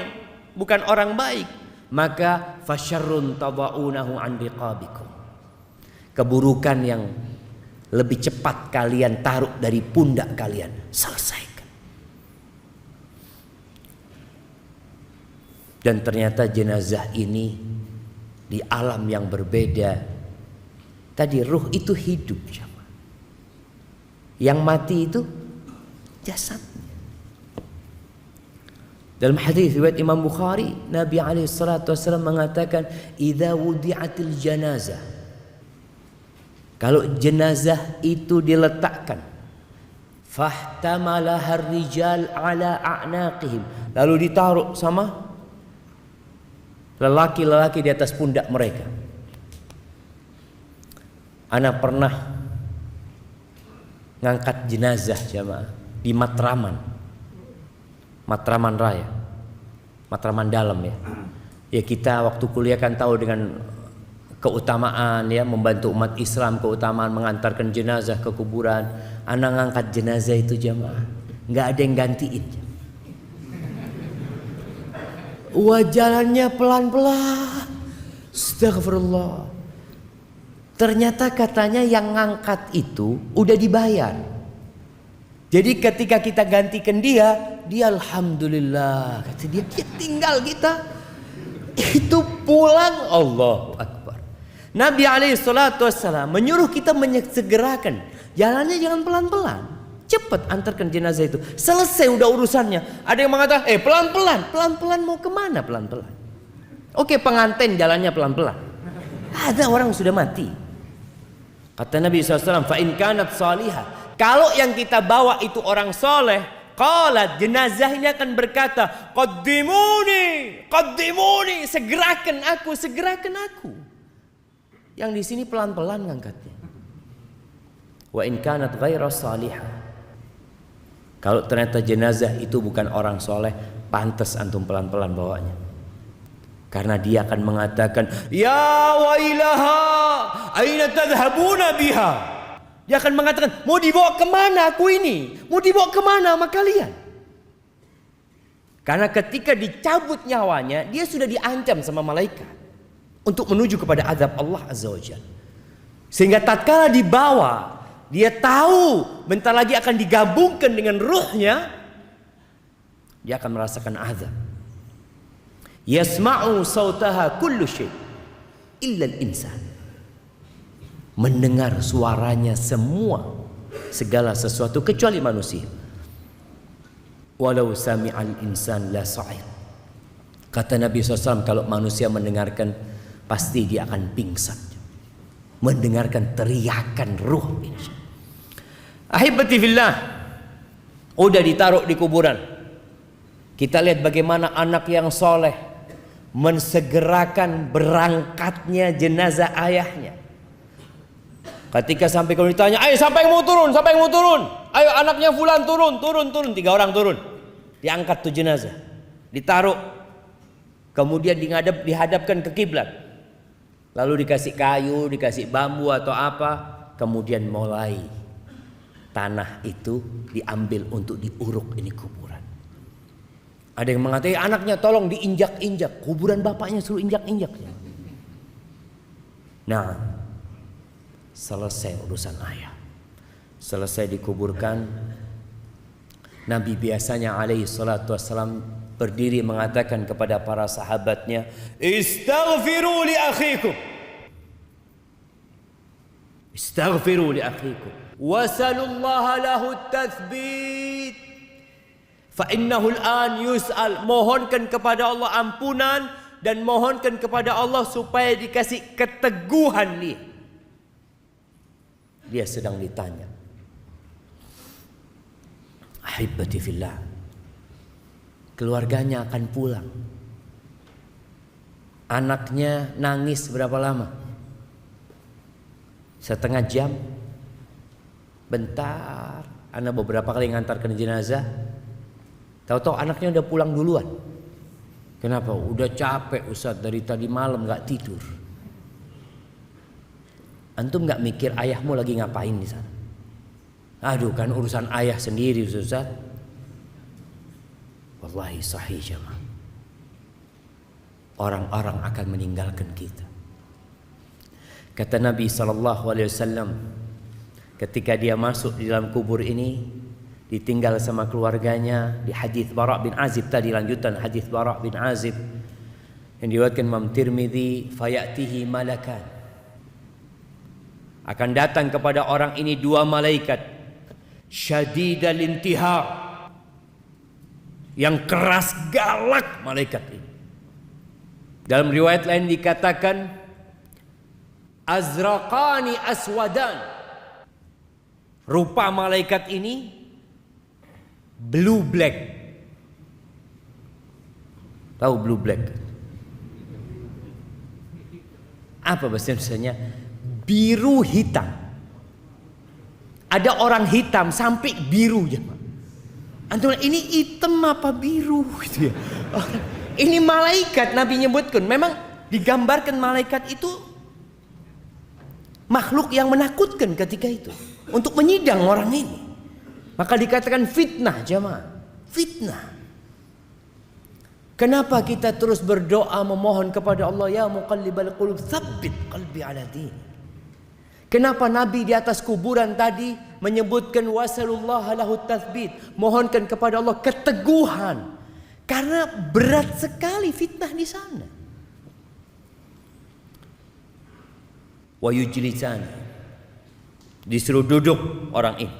bukan orang baik, maka fasyarrun tadaunahu an riqabikum, keburukan yang lebih cepat kalian taruh dari pundak kalian, selesaikan. Dan ternyata jenazah ini di alam yang berbeda. Tadi ruh itu hidup, yang mati itu jasadnya. Dalam hadis riwayat Imam Bukhari, Nabi alaihi salatu wasallam mengatakan, "Idza wudi'atil janazah." Kalau jenazah itu diletakkan, fahtamalaha rijal ala a'naqihim, lalu ditaruh sama lelaki-lelaki di atas pundak mereka. Ana pernah ngangkat jenazah jamaah di Matraman Raya, Matraman Dalam ya. Ya kita waktu kuliah kan tahu dengan keutamaan ya, membantu umat Islam, keutamaan mengantarkan jenazah ke kuburan. Ana ngangkat jenazah itu jamaah, nggak ada yang gantiin. Jalannya pelan-pelan. Astagfirullah. Ternyata katanya yang ngangkat itu udah dibayar. Jadi ketika kita gantikan dia alhamdulillah, kata dia tinggal kita itu pulang. Allahu Akbar. Nabi alaihi salatu wassalam menyuruh kita menyegerakan. Jalannya jangan pelan-pelan, cepat antarkan jenazah itu. Selesai udah urusannya. Ada yang mengatakan, pelan-pelan mau kemana pelan-pelan? Oke, pengantin jalannya pelan-pelan. Ada orang sudah mati. Kata Nabi SAW, fa in kanat salihah. Kalau yang kita bawa itu orang soleh, qalat, jenazah ini akan berkata, qaddimuni, segerakan aku. Yang di sini pelan-pelan ngangkatnya. Wa in kanat ghaira salihah. Kalau ternyata jenazah itu bukan orang soleh, pantas antum pelan-pelan bawanya. Karena dia akan mengatakan, ya wailaha, aina tadhhabuna biha. Dia akan mengatakan, mau dibawa kemana aku ini? Mau dibawa kemana sama kalian? Karena ketika dicabut nyawanya, dia sudah diancam sama malaikat untuk menuju kepada azab Allah Azza wa Jalla. Sehingga tatkala dibawa, dia tahu bentar lagi akan digabungkan dengan ruhnya, dia akan merasakan azab. Yasma'u sautaha kullu syai' illa al-insan. Mendengar suaranya segala sesuatu kecuali manusia. Walau sami'al insan la sa'ir. Kata Nabi SAW, kalau manusia mendengarkan pasti dia akan pingsan. Mendengarkan teriakan ruh ini. Ahibati fillah, udah ditaruh di kuburan. Kita lihat bagaimana anak yang soleh mensegerakan berangkatnya jenazah ayahnya. Ketika sampai kalau ditanya, ayo siapa yang mau turun? Ayo anaknya fulan turun. 3 orang turun. Diangkat tuh jenazah, ditaruh, kemudian dihadapkan ke kiblat. Lalu dikasih kayu, dikasih bambu atau apa, kemudian mulai tanah itu diambil untuk diuruk ini kuburan. Ada yang mengatakan anaknya tolong diinjak-injak, kuburan bapaknya suruh injak-injak. Nah, selesai urusan ayah, selesai dikuburkan. Nabi biasanya alaihi salatu wassalam berdiri mengatakan kepada para sahabatnya, istaghfiru li akhikum wasalullaha lahu tathbit fa innahu al-an yus'al. Mohonkan kepada Allah ampunan dan mohonkan kepada Allah supaya dikasih keteguhan dia sedang ditanya. Ahibati fillah, keluarganya akan pulang. Anaknya nangis berapa lama? Setengah jam? Bentar. Anak beberapa kali ngantarkan jenazah, tahu-tahu anaknya udah pulang duluan. Kenapa? Udah capek Ustaz, dari tadi malam gak tidur. Antum gak mikir ayahmu lagi ngapain di sana? Aduh, kan urusan ayah sendiri Ustaz. Wallahi sahih jamaah. Orang-orang akan meninggalkan kita. Kata Nabi SAW, ketika dia masuk di dalam kubur ini, ditinggal sama keluarganya. Di hadis Bara' bin Azib tadi, lanjutan hadis Bara' bin Azib yang diriwayatkan Imam Tirmidzi, fayatihi malakan, akan datang kepada orang ini 2 malaikat, syadidal intihar, yang keras galak malaikat ini. Dalam riwayat lain dikatakan azraqani aswadan. Rupa malaikat ini blue black. Tahu blue black? Apa bahasa Indonesianya? Biru hitam. Ada orang hitam sampai biru ya. Antum ini hitam apa biru gitu ya. Ini malaikat, Nabi nyebutkan. Memang digambarkan malaikat itu makhluk yang menakutkan ketika itu. Untuk menyidang orang ini. Maka dikatakan fitnah jamaah. Fitnah. Kenapa kita terus berdoa memohon kepada Allah, ya muqallibal qulub tsabbit qalbi ala din. Kenapa Nabi di atas kuburan tadi menyebutkan wasallallahu lahu tatsbit, mohonkan kepada Allah keteguhan. Karena berat sekali fitnah di sana. Wa yujlisan, disuruh duduk orang ini.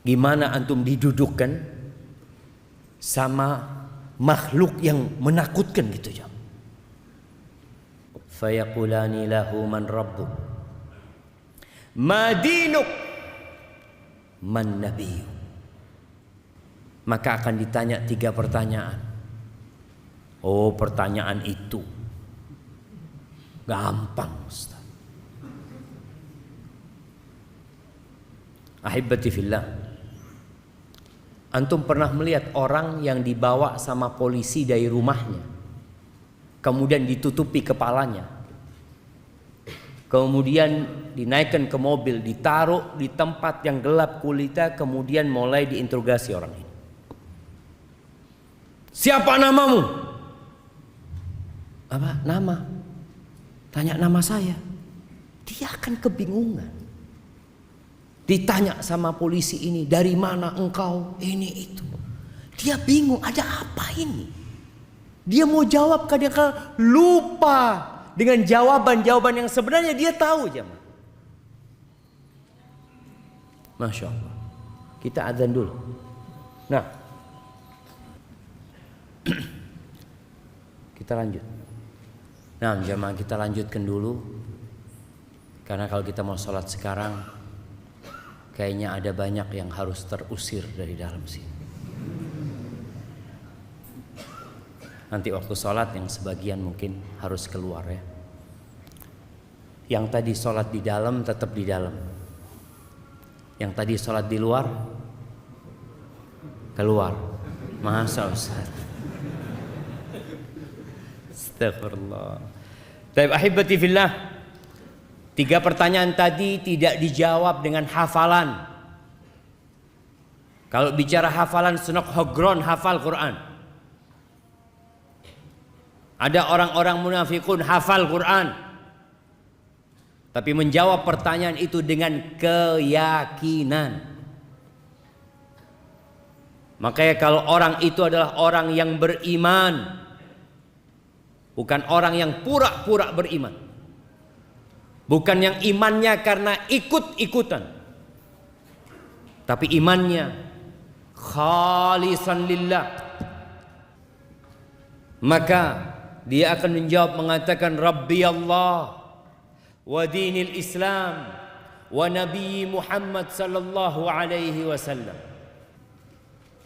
Gimana antum didudukkan sama makhluk yang menakutkan gitu ya. Fayaqulani lahu man rabbuk ma dinuk man nabiyuk. Maka akan ditanya 3 pertanyaan. Oh, pertanyaan itu gampang Ustaz. Ahibati fillah, antum pernah melihat orang yang dibawa sama polisi dari rumahnya, kemudian ditutupi kepalanya, kemudian dinaikkan ke mobil, ditaruh di tempat yang gelap kulita, kemudian mulai diinterogasi orang ini. Siapa namamu? Apa? Nama. Tanya nama saya. Dia akan kebingungan. Ditanya sama polisi ini, dari mana engkau? Ini itu. Dia bingung, ada apa ini? Dia mau jawab, kadang-kadang lupa dengan jawaban-jawaban yang sebenarnya dia tahu jemaah. Masya Allah. Kita azan dulu. Nah, kita lanjut. Nah jemaah, kita lanjutkan dulu. Karena kalau kita mau sholat sekarang, kayaknya ada banyak yang harus terusir dari dalam sini. Nanti waktu sholat yang sebagian mungkin harus keluar ya. Yang tadi sholat di dalam tetap di dalam. Yang tadi sholat di luar keluar. Masa Ustaz? Astagfirullah. Baik ahibati fillah, 3 pertanyaan tadi tidak dijawab dengan hafalan. Kalau bicara hafalan, sunok hogron hafal Quran. Ada orang-orang munafikun hafal Quran, tapi menjawab pertanyaan itu dengan keyakinan. Makanya kalau orang itu adalah orang yang beriman, bukan orang yang pura-pura beriman, bukan yang imannya karena ikut-ikutan, tapi imannya khalisan lillah, maka dia akan menjawab mengatakan Rabbi Allah wa dinil Islam wa Nabi Muhammad sallallahu alaihi wasallam.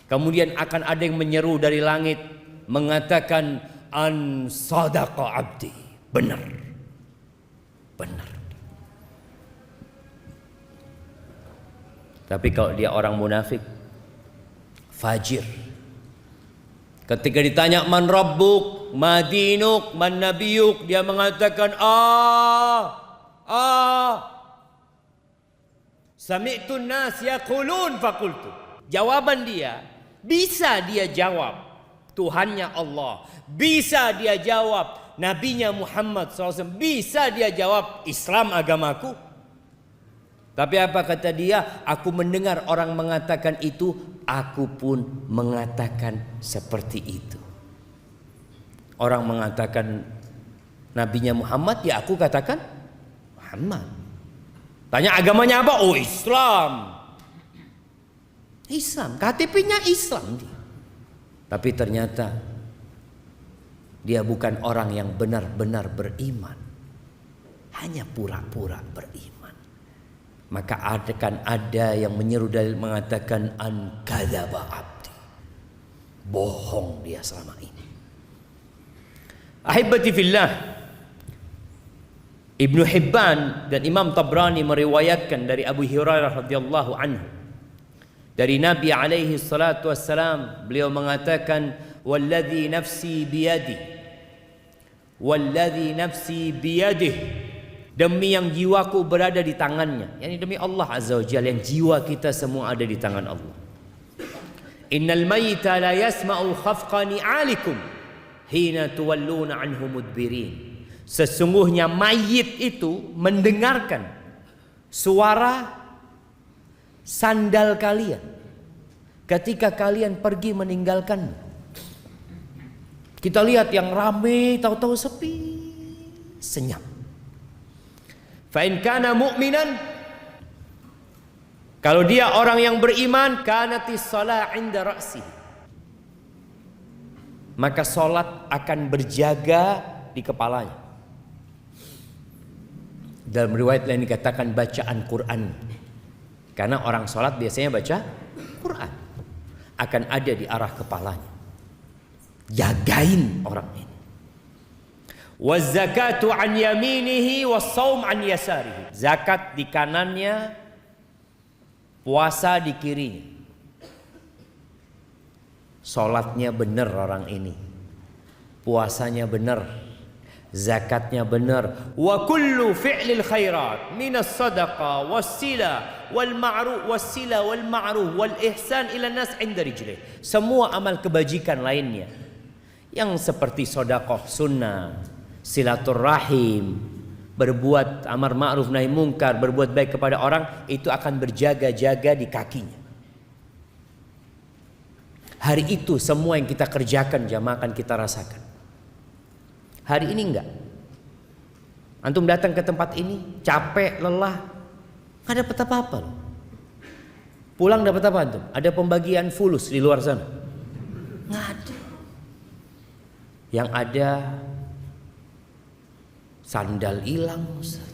Kemudian akan ada yang menyeru dari langit mengatakan an sadaqa abdi, benar, benar. Tapi kalau dia orang munafik, fajir, ketika ditanya man rabbuk, ma dinuk, man nabiyuk, dia mengatakan sami'tu nas yaqulun faqultu. Jawaban dia bisa dia jawab Tuhannya Allah, bisa dia jawab Nabinya Muhammad SAW, bisa dia jawab Islam agamaku. Tapi apa kata dia? Aku mendengar orang mengatakan itu, aku pun mengatakan seperti itu. Orang mengatakan Nabinya Muhammad, ya aku katakan Muhammad. Tanya agamanya apa? Oh Islam. Islam, KTP-nya Islam dia. Tapi ternyata dia bukan orang yang benar-benar beriman, hanya pura-pura beriman. Maka akan ada yang menyeru dalil mengatakan an kadzaba abdi, bohong dia selama ini. Ahibati fillah, Ibnu Hibban dan Imam Tabrani meriwayatkan dari Abu Hurairah radhiyallahu anhu, dari Nabi alaihi salatu wassalam, beliau mengatakan walladzi nafsi biyadi, walladzi nafsi biyadih, demi yang jiwaku berada di tangannya, yakni demi Allah azza wajalla, yang jiwa kita semua ada di tangan Allah. Innal mayyita la yasma'u khafqa ni'alikum hina tuwalluna anhu mudbirin. Sesungguhnya mayit itu mendengarkan suara sandal kalian ketika kalian pergi meninggalkannya. Kita lihat yang ramai, tahu-tahu sepi, senyap. Fa in kana mu'minan, kalau dia orang yang beriman, kanatis shalah 'inda ra'si, maka salat akan berjaga di kepalanya. Dalam riwayat lain dikatakan bacaan Quran, karena orang salat biasanya baca Quran, akan ada di arah kepalanya. Jagain orang ini. Waz zakatu an yaminihi was shaum an yasarihi. Zakat di kanannya, puasa di kirinya. Salatnya benar orang ini, puasanya benar, zakatnya benar. Wa kullu fi'lil khairat minas sadaqa was sila wal ma'ruf was sila wal ma'ruf wal ihsan ila nas 'inda rijlih. Semua amal kebajikan lainnya yang seperti sedekah sunnah, silaturahim, berbuat amar ma'ruf nahi mungkar, berbuat baik kepada orang, itu akan berjaga-jaga di kakinya. Hari itu semua yang kita kerjakan jamaah akan kita rasakan. Hari ini enggak. Antum datang ke tempat ini capek, lelah, nggak dapat apa-apa loh. Pulang dapat apa antum? Ada pembagian fulus di luar sana? Nggak ada. Yang ada sandal hilang, Ustaz.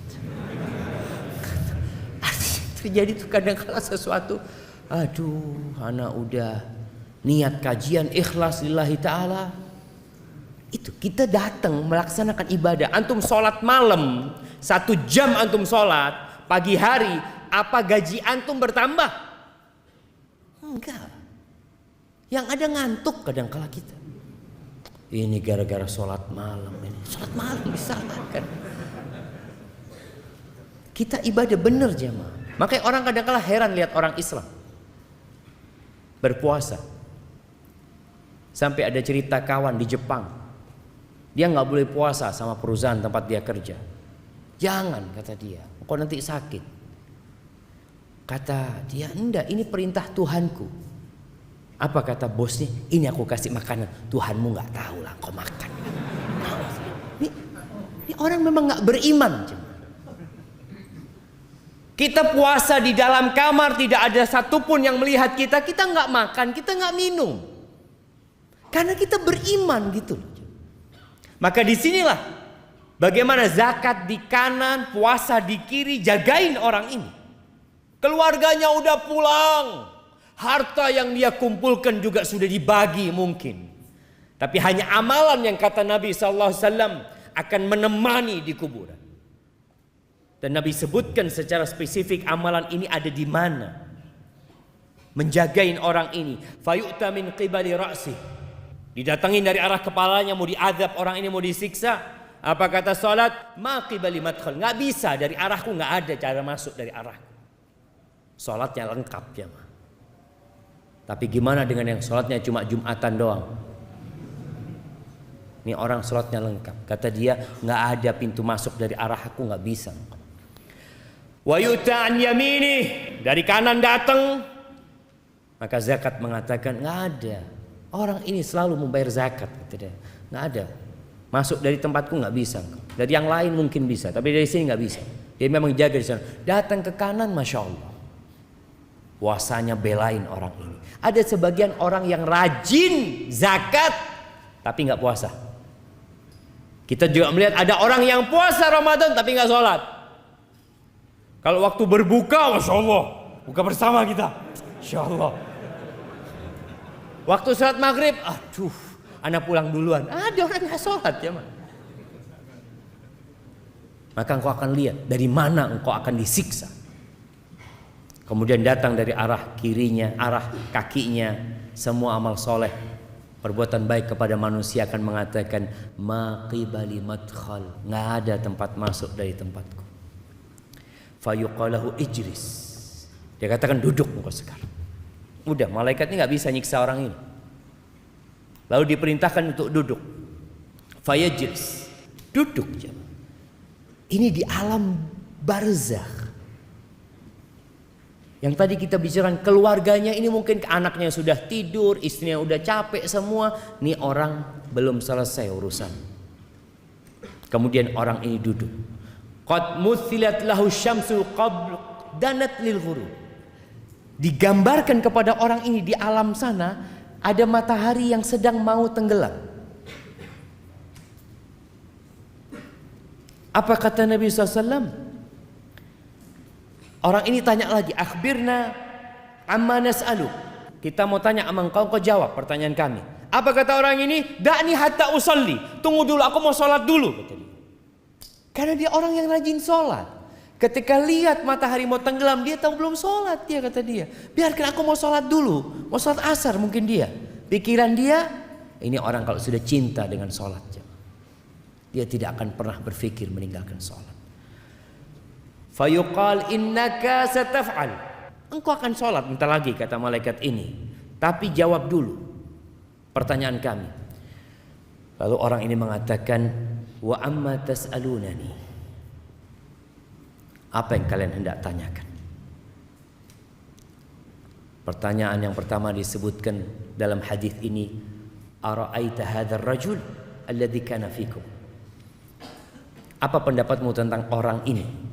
Terjadi tuh kadang-kala sesuatu, aduh, anak udah niat kajian ikhlas lillahi ta'ala, itu kita datang melaksanakan ibadah. Antum sholat malam 1 jam, antum sholat pagi hari, apa gaji antum bertambah? Enggak. Yang ada ngantuk kadang-kala kita. Ini gara-gara sholat malam ini. Sholat malam disalahkan. Kita ibadah benar jamaah. Makanya orang kadang-kala heran lihat orang Islam berpuasa. Sampai ada cerita kawan di Jepang, dia nggak boleh puasa sama perusahaan tempat dia kerja. Jangan, kata dia, kok nanti sakit. Kata dia, enggak, ini perintah Tuhanku. Apa kata bosnya? Ini aku kasih makanan, Tuhanmu nggak tahu lah, kau makan. Ini orang memang nggak beriman. Kita puasa di dalam kamar, tidak ada satupun yang melihat kita. Kita nggak makan, kita nggak minum, karena kita beriman gitu loh. Maka disinilah bagaimana zakat di kanan, puasa di kiri, jagain orang ini. Keluarganya udah pulang, harta yang dia kumpulkan juga sudah dibagi mungkin. Tapi hanya amalan yang kata Nabi SAW akan menemani di kuburan. Dan Nabi sebutkan secara spesifik amalan ini ada di mana. Menjagain orang ini. Fayu'ta min qibali ra'si. Didatangin dari arah kepalanya, mau diazab orang ini, mau disiksa. Apa kata salat? Ma qibali madkhal. Nggak bisa, dari arahku nggak ada cara masuk dari arahku. Salatnya lengkap ya. Tapi gimana dengan yang salatnya cuma Jumatan doang? Ini orang salatnya lengkap. Kata dia, nggak ada pintu masuk dari arah aku, nggak bisa. Wa yu'ta an yamini, dari kanan datang. Maka zakat mengatakan nggak ada. Orang ini selalu membayar zakat, kata dia. Nggak ada. Masuk dari tempatku nggak bisa. Dari yang lain mungkin bisa, tapi dari sini nggak bisa. Dia memang jaga di sana. Datang ke kanan, masya Allah. puasanya belain orang ini. Ada sebagian orang yang rajin zakat tapi nggak puasa. Kita juga melihat ada orang yang puasa Ramadan tapi nggak sholat. Kalau waktu berbuka, Masya Allah, buka bersama kita, Insya Allah. Waktu sholat maghrib, aduh, anak pulang duluan. Ada orang nggak sholat ya, man. Maka engkau akan lihat dari mana engkau akan disiksa. Kemudian datang dari arah kirinya, arah kakinya, semua amal soleh, perbuatan baik kepada manusia akan mengatakan ma qibali madkhal, nggak ada tempat masuk dari tempatku. Fayuqalahu ijlis, dia katakan duduk engkau sekarang. Udah, malaikat ini nggak bisa nyiksa orang ini. Lalu diperintahkan untuk duduk. Fayajlis, duduk jemaah. Ini di alam barzakh. Yang tadi kita bicarakan keluarganya ini mungkin anaknya sudah tidur, istrinya udah capek semua. Nih orang belum selesai urusan. Kemudian orang ini duduk. Qad muthilat lahu syamsu qabl danat lil ghurub. Digambarkan kepada orang ini di alam sana ada matahari yang sedang mau tenggelam. Apa kata Nabi SAW? Orang ini tanya lagi, akhbirna amma nas'alu. Kita mau tanya sama engkau jawab pertanyaan kami. Apa kata orang ini? Da'ni hatta usalli. Tunggu dulu, aku mau sholat dulu, kata dia. Karena dia orang yang rajin sholat. Ketika lihat matahari mau tenggelam, dia tahu belum sholat, dia kata dia. Biarkan aku mau sholat dulu, mau sholat asar mungkin dia. Pikiran dia, ini orang kalau sudah cinta dengan sholat, dia tidak akan pernah berpikir meninggalkan sholat. Fayuqal innaka sataf'al. Engkau akan sholat bentar lagi kata malaikat ini. Tapi jawab dulu pertanyaan kami. Lalu orang ini mengatakan, wa amma tas'alunani. Apa yang kalian hendak tanyakan? Pertanyaan yang pertama disebutkan dalam hadis ini, ara'aita hadzal rajul alladzi kana fikum. Apa pendapatmu tentang orang ini?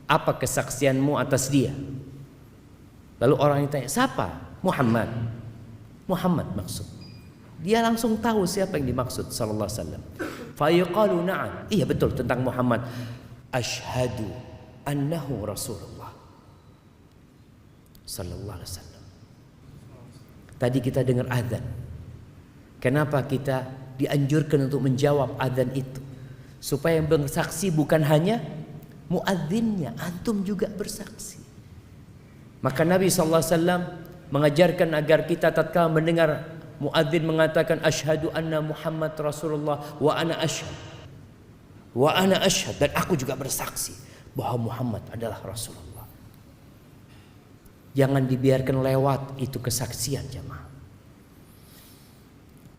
Apa kesaksianmu atas dia? Lalu orang ini tanya, siapa? Muhammad. Muhammad maksud. Dia langsung tahu siapa yang dimaksud sallallahu alaihi wasallam. Fa yuqalu na'am. Iya betul tentang Muhammad. Asyhadu annahu Rasulullah sallallahu alaihi wasallam. Tadi kita dengar azan. Kenapa kita dianjurkan untuk menjawab azan itu? Supaya yang bersaksi bukan hanya muadzinnya, antum juga bersaksi. Maka Nabi SAW mengajarkan agar kita tatkala mendengar muadzin mengatakan asyhadu anna Muhammad Rasulullah wa ana asyhad, dan aku juga bersaksi bahwa Muhammad adalah Rasulullah. Jangan dibiarkan lewat itu kesaksian jemaah.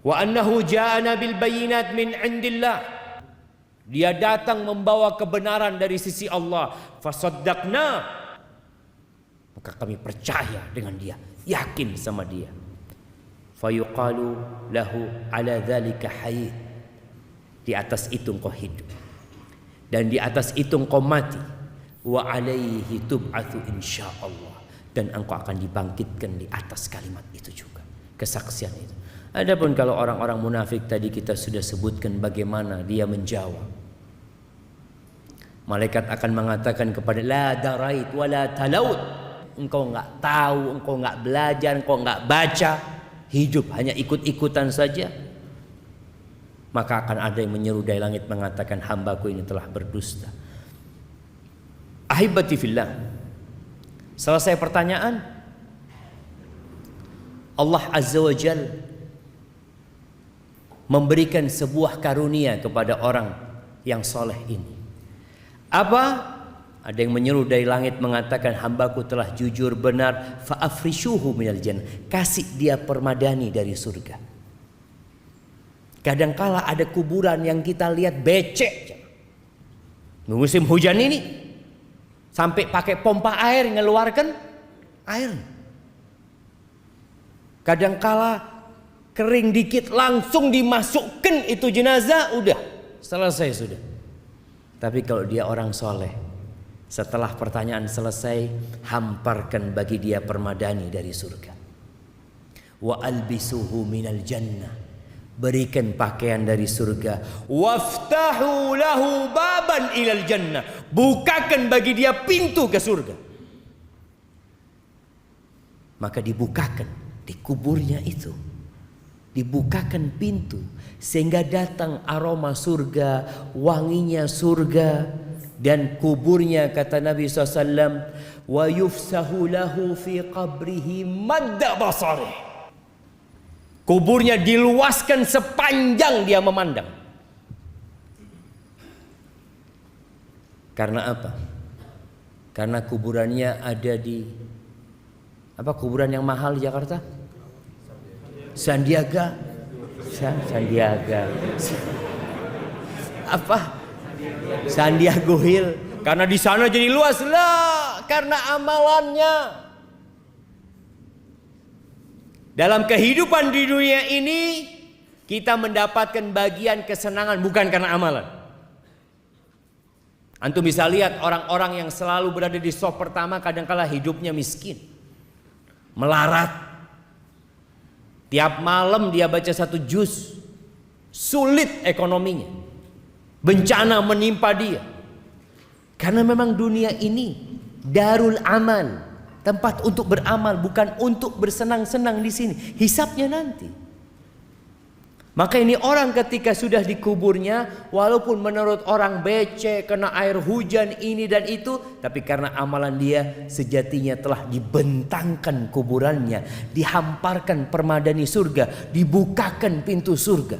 Wa annahu ja'ana bil bayyinat min indillah. Dia datang membawa kebenaran dari sisi Allah. Fasaddaqna. Maka kami percaya dengan dia, yakin sama dia. Fayuqalu lahu ala dzalika hayy. Di atas itu engkau hidup. Dan di atas itu engkau mati. Wa alaihi tub'atsu insyaallah. Dan engkau akan dibangkitkan di atas kalimat itu juga. Kesaksian itu. Adapun kalau orang-orang munafik tadi kita sudah sebutkan bagaimana dia menjawab. Malaikat akan mengatakan kepada la darait wala talaut. Engkau enggak tahu, engkau enggak belajar, engkau enggak baca, hidup hanya ikut-ikutan saja. Maka akan ada yang menyeru dari langit mengatakan hambaku ini telah berdusta. Ahibati fillah. Selesai pertanyaan, Allah Azza wa Jalla memberikan sebuah karunia kepada orang yang soleh ini. Apa? Ada yang menyeru dari langit mengatakan hambaku telah jujur benar, fa'afrishuhu minal jannah. Kasih dia permadani dari surga. Kadangkala ada kuburan yang kita lihat becek. Musim hujan ini sampai pakai pompa air ngeluarkan air. Kadangkala kering dikit langsung dimasukkan itu jenazah, udah selesai sudah. Tapi kalau dia orang soleh, Setelah pertanyaan selesai, hamparkan bagi dia permadani dari surga. Wa albisuhu minal jannah, berikan pakaian dari surga. Waftahu lahu baban ilal jannah, bukakan bagi dia pintu ke surga. Maka dibukakan di kuburnya itu, dibukakan pintu sehingga datang aroma surga, wanginya surga. Dan kuburnya, kata Nabi SAW, wa yufsahu lahu fi qabrihi madda basarih, kuburnya diluaskan sepanjang dia memandang. Karena apa? Karena kuburannya ada di kuburan yang mahal di Jakarta? Sandiaga. Sandiago Hill. Karena di sana jadi luas lah, karena amalannya. Dalam kehidupan di dunia ini kita mendapatkan bagian kesenangan bukan karena amalan. Antum bisa lihat orang-orang yang selalu berada di saf pertama kadangkala hidupnya miskin, melarat. Tiap malam dia baca 1 juz, sulit ekonominya, bencana menimpa dia. Karena memang dunia ini darul amal, tempat untuk beramal, bukan untuk bersenang-senang di sini. Hisabnya nanti. Maka ini orang ketika sudah dikuburnya, walaupun menurut orang becek, kena air hujan ini dan itu, tapi karena amalan dia sejatinya telah dibentangkan kuburannya, dihamparkan permadani surga, dibukakan pintu surga.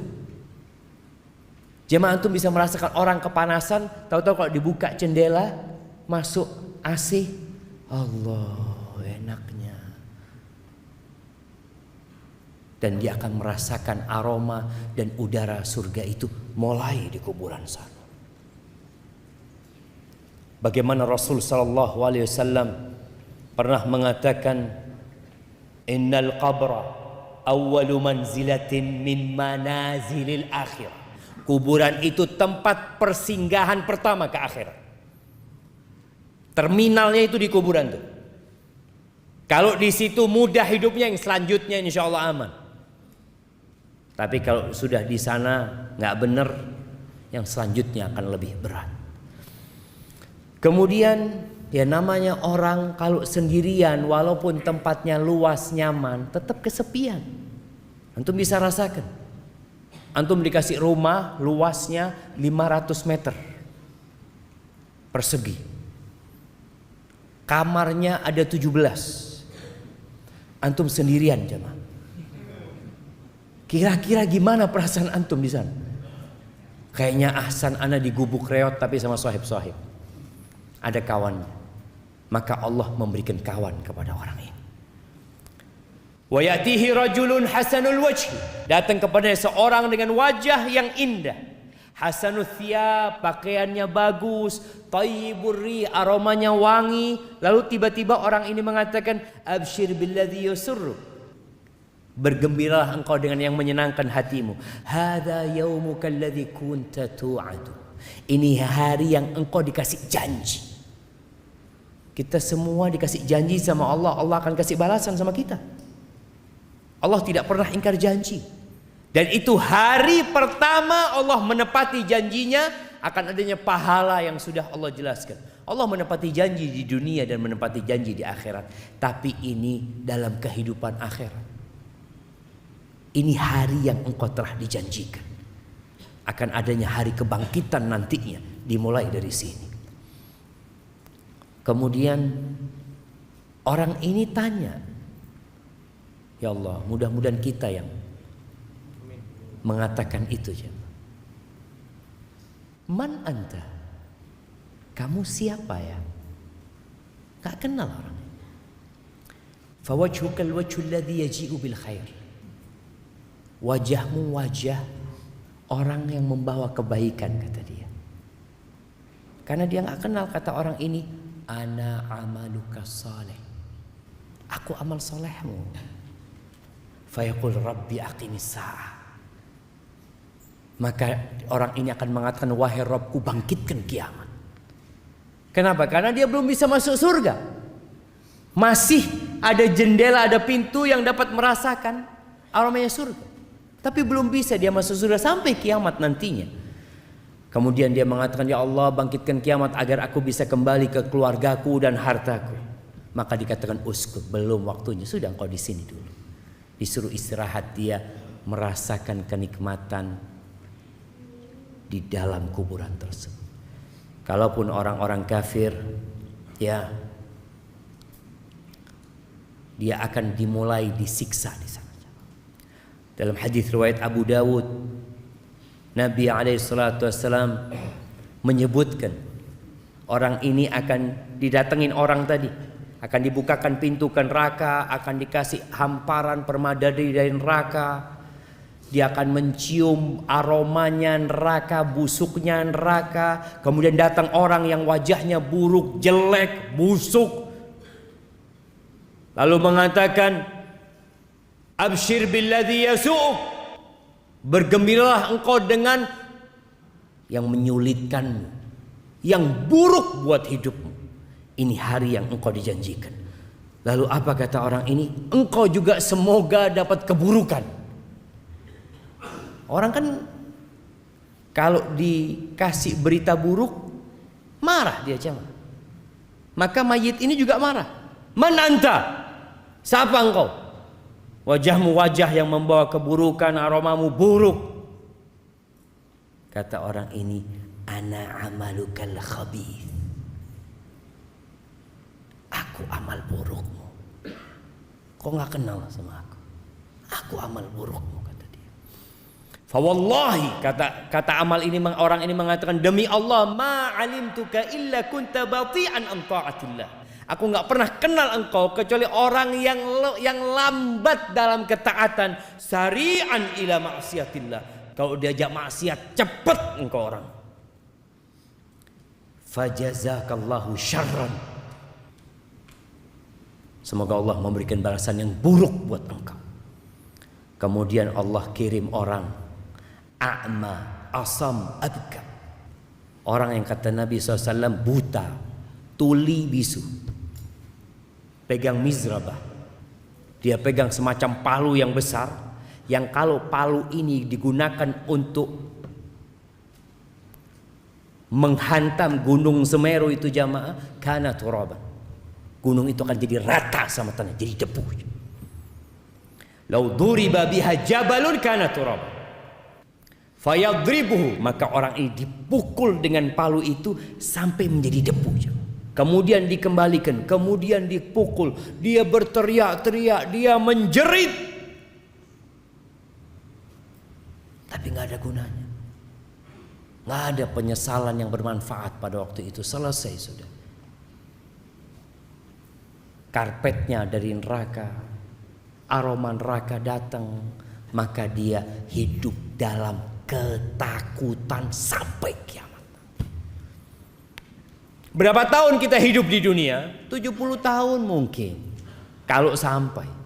Jemaah antum bisa merasakan orang kepanasan, tahu-tahu kalau dibuka jendela, masuk AC, Allah enaknya. Dan dia akan merasakan aroma dan udara surga itu mulai di kuburan sana. Bagaimana Rasul sallallahu alaihi wasallam pernah mengatakan, innal qabra awwalu manzilatin min manazilil akhirah. Kuburan itu tempat persinggahan pertama ke akhirat. Terminalnya itu di kuburan tuh. Kalau di situ mudah hidupnya, yang selanjutnya insya Allah aman. Tapi kalau sudah di sana nggak benar, yang selanjutnya akan lebih berat. Kemudian ya namanya orang kalau sendirian, walaupun tempatnya luas nyaman, tetap kesepian. Antum bisa rasakan. Antum dikasih rumah luasnya 500 meter persegi. Kamarnya ada 17. Antum sendirian jemaah. Kira-kira gimana perasaan antum di sana? Kayaknya ahsan ana di gubuk reot tapi sama sohib-sohib. Ada kawannya. Maka Allah memberikan kawan kepada orang ini. Wa ya'tihi rajulun hasanul wajhi, datang kepada seorang dengan wajah yang indah, hasanul thiyab, pakaiannya bagus, thayyibur ri, aromanya wangi. Lalu tiba-tiba orang ini mengatakan, absyir billadzi yusurru, bergembiralah engkau dengan yang menyenangkan hatimu. Hadza yaumuka alladzi kunta tu'adu, ini hari yang engkau dikasih janji. Kita semua dikasih janji sama Allah, Allah akan kasih balasan sama kita. Allah tidak pernah ingkar janji. Dan itu hari pertama Allah menepati janjinya, akan adanya pahala yang sudah Allah jelaskan. Allah menepati janji di dunia dan menepati janji di akhirat. Tapi ini dalam kehidupan akhirat. Ini hari yang engkau telah dijanjikan. Akan adanya hari kebangkitan nantinya, dimulai dari sini. Kemudian orang ini tanya, ya Allah, mudah-mudahan kita yang mengatakan itu. Man anta? Kamu siapa ya? Gak kenal orang. Fawajhukal wajhul ladzi yaji'u bil khair. Wajahmu wajah orang yang membawa kebaikan, kata dia. Karena dia gak kenal, kata orang ini, ana amaluka saleh, aku amal solehmu. Fayaqul rabbi aqimis sa'ah, maka orang ini akan mengatakan, wahai Rabbku, bangkitkan kiamat. Kenapa? Karena dia belum bisa masuk surga. Masih ada jendela, ada pintu yang dapat merasakan aromanya surga. Tapi belum bisa dia masuk surga sampai kiamat nantinya. Kemudian dia mengatakan, ya Allah, bangkitkan kiamat agar aku bisa kembali ke keluargaku dan hartaku. Maka dikatakan, uskut, belum waktunya, sudah engkau di sini dulu. Disuruh istirahat, dia merasakan kenikmatan di dalam kuburan tersebut. Kalaupun orang-orang kafir, ya, dia akan dimulai disiksa di sana. Dalam hadis riwayat Abu Dawud, Nabi SAW menyebutkan orang ini akan didatengin orang tadi, akan dibukakan pintu ke neraka, akan dikasih hamparan permada dari neraka. Dia akan mencium aromanya neraka, busuknya neraka. Kemudian datang orang yang wajahnya buruk, jelek, busuk, lalu mengatakan, abshir billadzi yasu'uk, bergembiralah engkau dengan yang menyulitkanmu, yang buruk buat hidupmu. Ini hari yang engkau dijanjikan. Lalu apa kata orang ini? Engkau juga semoga dapat keburukan. Orang kan kalau dikasih berita buruk marah dia, cuma. Maka mayit ini juga marah. Man anta? Siapa engkau? Wajahmu wajah yang membawa keburukan, aromamu buruk. Kata orang ini, ana amalukal khabith. Aku amal burukmu. Kau nggak kenal sama aku. Aku amal burukmu, kata dia. Fawallahi, kata amal ini, orang ini mengatakan, demi Allah, ma alimtuka illa kunta bati'an an ta'atillah. Aku nggak pernah kenal engkau kecuali orang yang lambat dalam ketaatan, sari'an ila ma'siyatillah. Kalau diajak maksiat cepat engkau orang. Fajazakallahu syarran. Semoga Allah memberikan balasan yang buruk buat engkau. Kemudian Allah kirim orang a'ma asam abka, orang yang kata Nabi SAW buta, tuli bisu, pegang mizrabah. Dia pegang semacam palu yang besar, yang kalau palu ini digunakan untuk menghantam gunung Semeru itu jamaah, kana turaban, gunung itu akan jadi rata sama tanah, jadi debu. Lau duriba biha jabalun kana turab fayadribuhu, maka orang ini dipukul dengan palu itu sampai menjadi debu. Kemudian dikembalikan, kemudian dipukul, dia berteriak-teriak, dia menjerit, tapi nggak ada gunanya. Nggak ada penyesalan yang bermanfaat pada waktu itu. Selesai sudah. Karpetnya dari neraka, aroma neraka datang, maka dia hidup dalam ketakutan sampai kiamat. Berapa tahun kita hidup di dunia? 70 tahun mungkin, kalau sampai.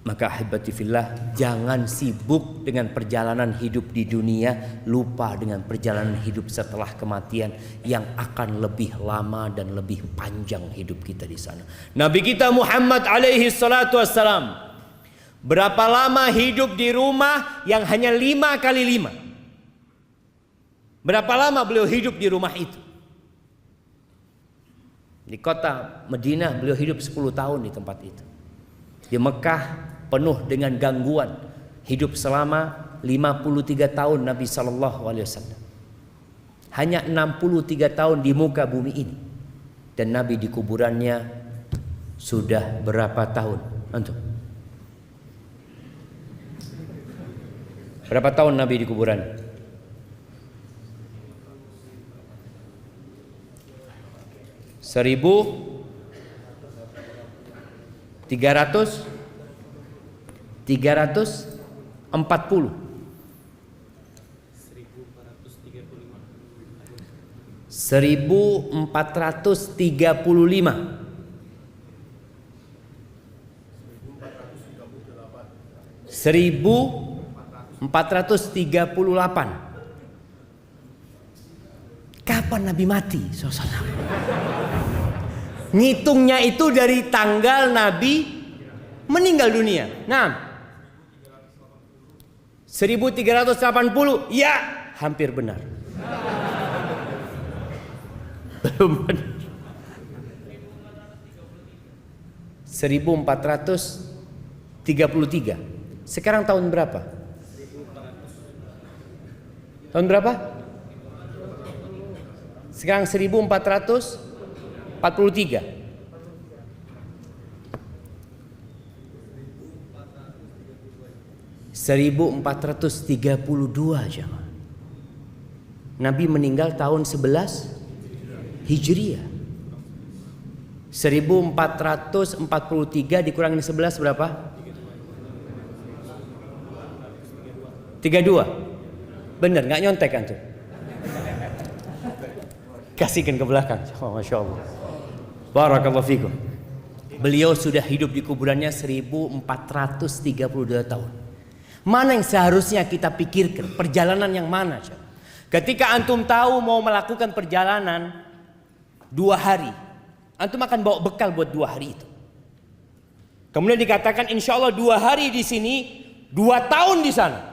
Maka ahibati fillah, jangan sibuk dengan perjalanan hidup di dunia, lupa dengan perjalanan hidup setelah kematian yang akan lebih lama dan lebih panjang hidup kita di sana. Nabi kita Muhammad alaihi salatu wassalam, berapa lama hidup di rumah yang hanya 5 kali 5? Berapa lama beliau hidup di rumah itu? Di kota Madinah beliau hidup 10 tahun di tempat itu. Di Mekah penuh dengan gangguan, hidup selama 53 tahun Nabi SAW. Hanya 63 tahun di muka bumi ini. Dan Nabi di kuburannya sudah berapa tahun? Antum? Berapa tahun Nabi di kuburan? Seribu 340 1435 1438. kapan Nabi mati? Ngitungnya itu dari tanggal Nabi meninggal dunia. Nah, 1380. Ya, hampir benar. Belum benar. 1433. Sekarang tahun berapa? Tahun berapa? Sekarang 1443. jemaah. Nabi meninggal tahun 11 Hijriah. 1443 dikurangin 11 berapa? 32. Bener, nggak nyontek kan tuh? Kasihkan ke belakang. Oh, Masya Allah. Barakallahu fikum. Beliau sudah hidup di kuburannya 1432 tahun. Mana yang seharusnya kita pikirkan? Perjalanan yang mana? Ketika antum tahu mau melakukan perjalanan 2 hari, antum akan bawa bekal buat 2 hari itu. Kemudian dikatakan insya Allah 2 hari di sini, 2 tahun di sana.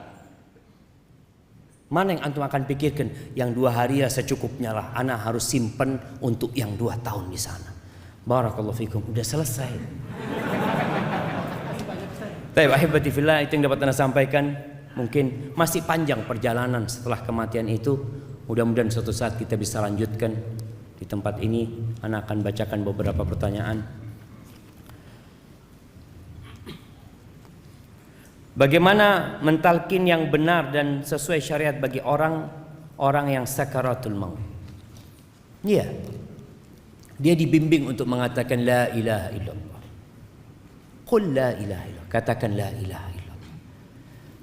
Mana yang antum akan pikirkan? Yang 2 hari ya secukupnya lah. Ana harus simpen untuk yang 2 tahun di sana. Barakallahu fikum. Udah selesai. Baik, ahibati fillah, itu yang dapat ana sampaikan. Mungkin masih panjang perjalanan setelah kematian itu. Mudah-mudahan suatu saat kita bisa lanjutkan di tempat ini. Ana akan bacakan beberapa pertanyaan. Bagaimana mentalkin yang benar dan sesuai syariat bagi orang yang sakaratul maut? Iya. Dia dibimbing untuk mengatakan la ilaha illallah. Qul la ilaha illallah. Katakan la ilaha illallah.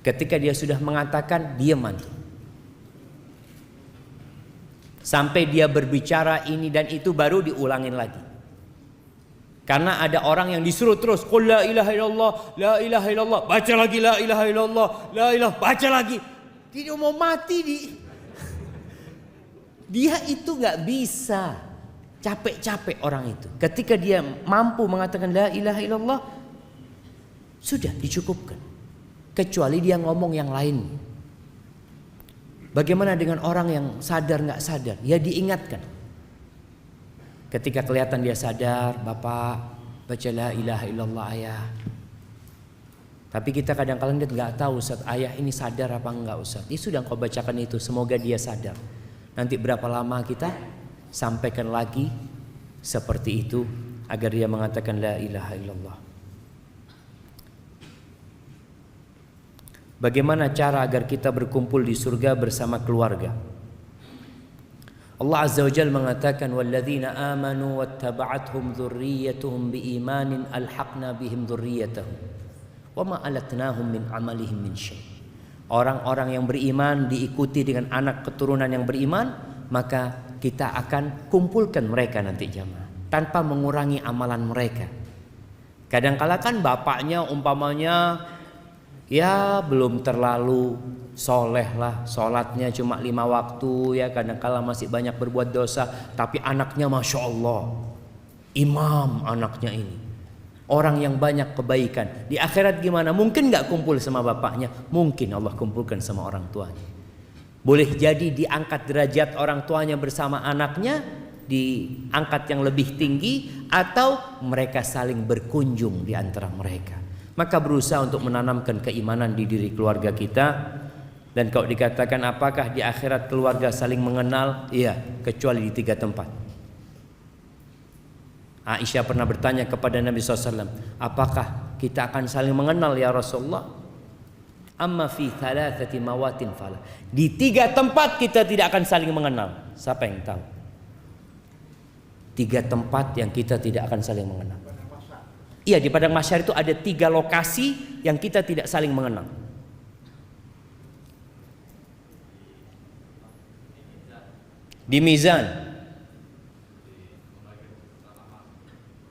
Ketika dia sudah mengatakan, dia mantul. Sampai dia berbicara ini dan itu baru diulangin lagi. Karena ada orang yang disuruh terus qul la ilaha illallah, la ilaha illallah, baca lagi la ilaha illallah, la ilaha, baca lagi. Dia mau mati dia itu nggak bisa. Capek-capek orang itu. Ketika dia mampu mengatakan la ilaha illallah, sudah dicukupkan. Kecuali dia ngomong yang lain. Bagaimana dengan orang yang sadar nggak sadar? Ya diingatkan. Ketika kelihatan dia sadar, Bapak baca la ilaha illallah ayah. Tapi kita kadang-kadang nggak tahu Ustaz, ayah ini sadar apa enggak Ustaz. Ya sudah kau bacakan itu, semoga dia sadar. Nanti berapa lama kita sampaikan lagi seperti itu agar dia mengatakan la ilaha illallah. Bagaimana cara agar kita berkumpul di surga bersama keluarga? Allah Azza wa Jalla mengatakan walladzina amanu wattaba'athum dzurriyyatuhum biimanin alhaqna bihim dzurriyyatahum wama alatnahum min amalihim min syai'. Orang-orang yang beriman diikuti dengan anak keturunan yang beriman, maka kita akan kumpulkan mereka nanti jamaah tanpa mengurangi amalan mereka. Kadang-kala kan bapaknya umpamanya ya belum terlalu soleh lah, sholatnya cuma 5 waktu ya, kadang-kala masih banyak berbuat dosa, tapi anaknya Masya Allah imam, anaknya ini orang yang banyak kebaikan. Di akhirat gimana? Mungkin gak kumpul sama bapaknya, mungkin Allah kumpulkan sama orang tuanya. Boleh jadi diangkat derajat orang tuanya bersama anaknya, diangkat yang lebih tinggi, atau mereka saling berkunjung di antara mereka. Maka berusaha untuk menanamkan keimanan di diri keluarga kita. Dan kalau dikatakan apakah di akhirat keluarga saling mengenal? Iya, kecuali di 3 tempat. Aisyah pernah bertanya kepada Nabi SAW, apakah kita akan saling mengenal ya Rasulullah? Amma fi thalathati mawatin fala. Di 3 tempat kita tidak akan saling mengenal. Siapa yang tahu? 3 tempat yang kita tidak akan saling mengenal. Iya, di padang mahsyar itu ada 3 lokasi yang kita tidak saling mengenal. Di mizan,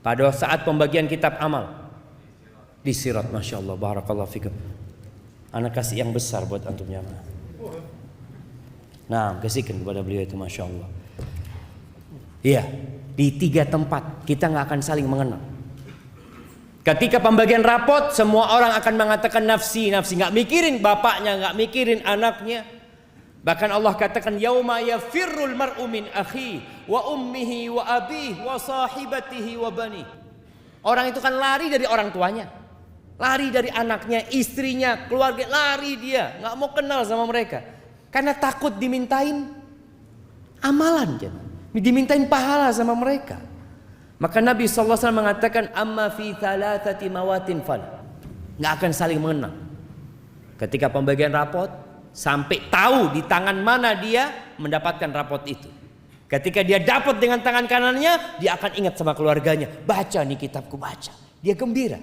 pada saat pembagian kitab amal, di sirat, Masya Allah, barakallahu fikum. Anak kasih yang besar buat antum jamaah. Nah, kasihkan kepada beliau itu, Masya Allah. Iya, di 3 tempat kita nggak akan saling mengenal. Ketika pembagian rapot, semua orang akan mengatakan nafsi, nafsi, nggak mikirin bapaknya, nggak mikirin anaknya. Bahkan Allah katakan yauma yafirrul mar'u min akhi wa ummihi wa abihi wa sahibatihi wa bani. Orang itu kan lari dari orang tuanya, lari dari anaknya, istrinya, keluarga, lari dia, nggak mau kenal sama mereka karena takut dimintain amalan, dimintain pahala sama mereka. Maka Nabi SAW mengatakan amma fi thalathati mawatin fal, nggak akan saling mengenal. Ketika pembagian rapot, sampai tahu di tangan mana dia mendapatkan rapot itu. Ketika dia dapat dengan tangan kanannya, dia akan ingat sama keluarganya. Baca nih kitabku, baca. Dia gembira.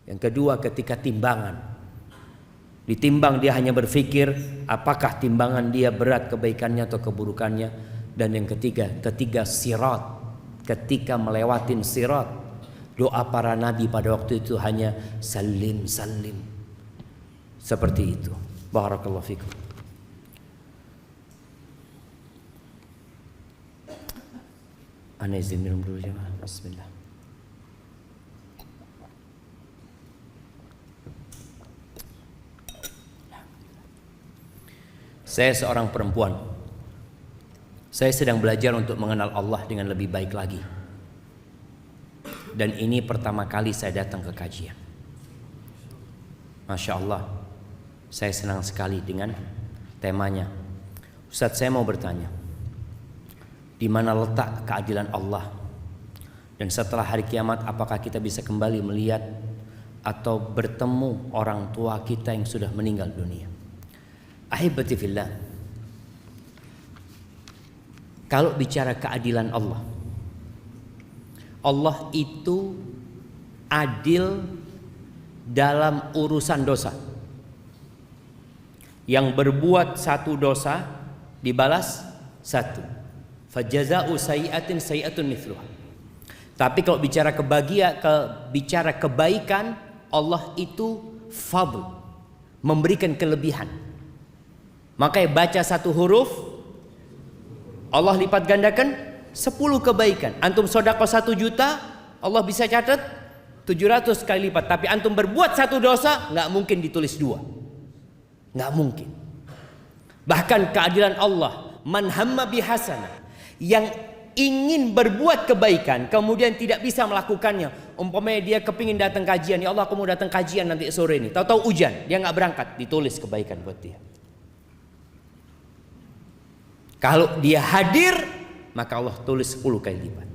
Yang kedua, ketika timbangan, ditimbang dia hanya berpikir apakah timbangan dia berat kebaikannya atau keburukannya. Dan yang ketiga sirat. Ketika melewatin sirat, doa para nabi pada waktu itu hanya salim salim. Seperti itu. Barakallahu fikum. Ana izin minum dulu jemaah. Bismillah. Saya seorang perempuan. Saya sedang belajar untuk mengenal Allah dengan lebih baik lagi. Dan ini pertama kali saya datang ke kajian. Masya Allah, saya senang sekali dengan temanya. Ustaz, saya mau bertanya, di mana letak keadilan Allah? Dan setelah hari kiamat, apakah kita bisa kembali melihat atau bertemu orang tua kita yang sudah meninggal dunia? Ahibati fillah, kalau bicara keadilan Allah, Allah itu adil dalam urusan dosa. Yang berbuat satu dosa dibalas satu. Fajaza'u sayyi'atin sayyi'atun mithluha. Tapi kalau bicara bicara kebaikan, Allah itu fadl, memberikan kelebihan. Makanya baca satu huruf, Allah lipat gandakan 10 kebaikan. Antum sedekah 1 juta, Allah bisa catat 700 kali lipat. Tapi antum berbuat satu dosa, nggak mungkin ditulis 2. Nggak mungkin. Bahkan keadilan Allah, man hamma bihasanah, yang ingin berbuat kebaikan kemudian tidak bisa melakukannya. Umpamanya dia kepingin datang kajian, ya Allah aku mau datang kajian nanti sore ini, tahu-tahu hujan, dia nggak berangkat, ditulis kebaikan buat dia. Kalau dia hadir, maka Allah tulis 10 kali lipat.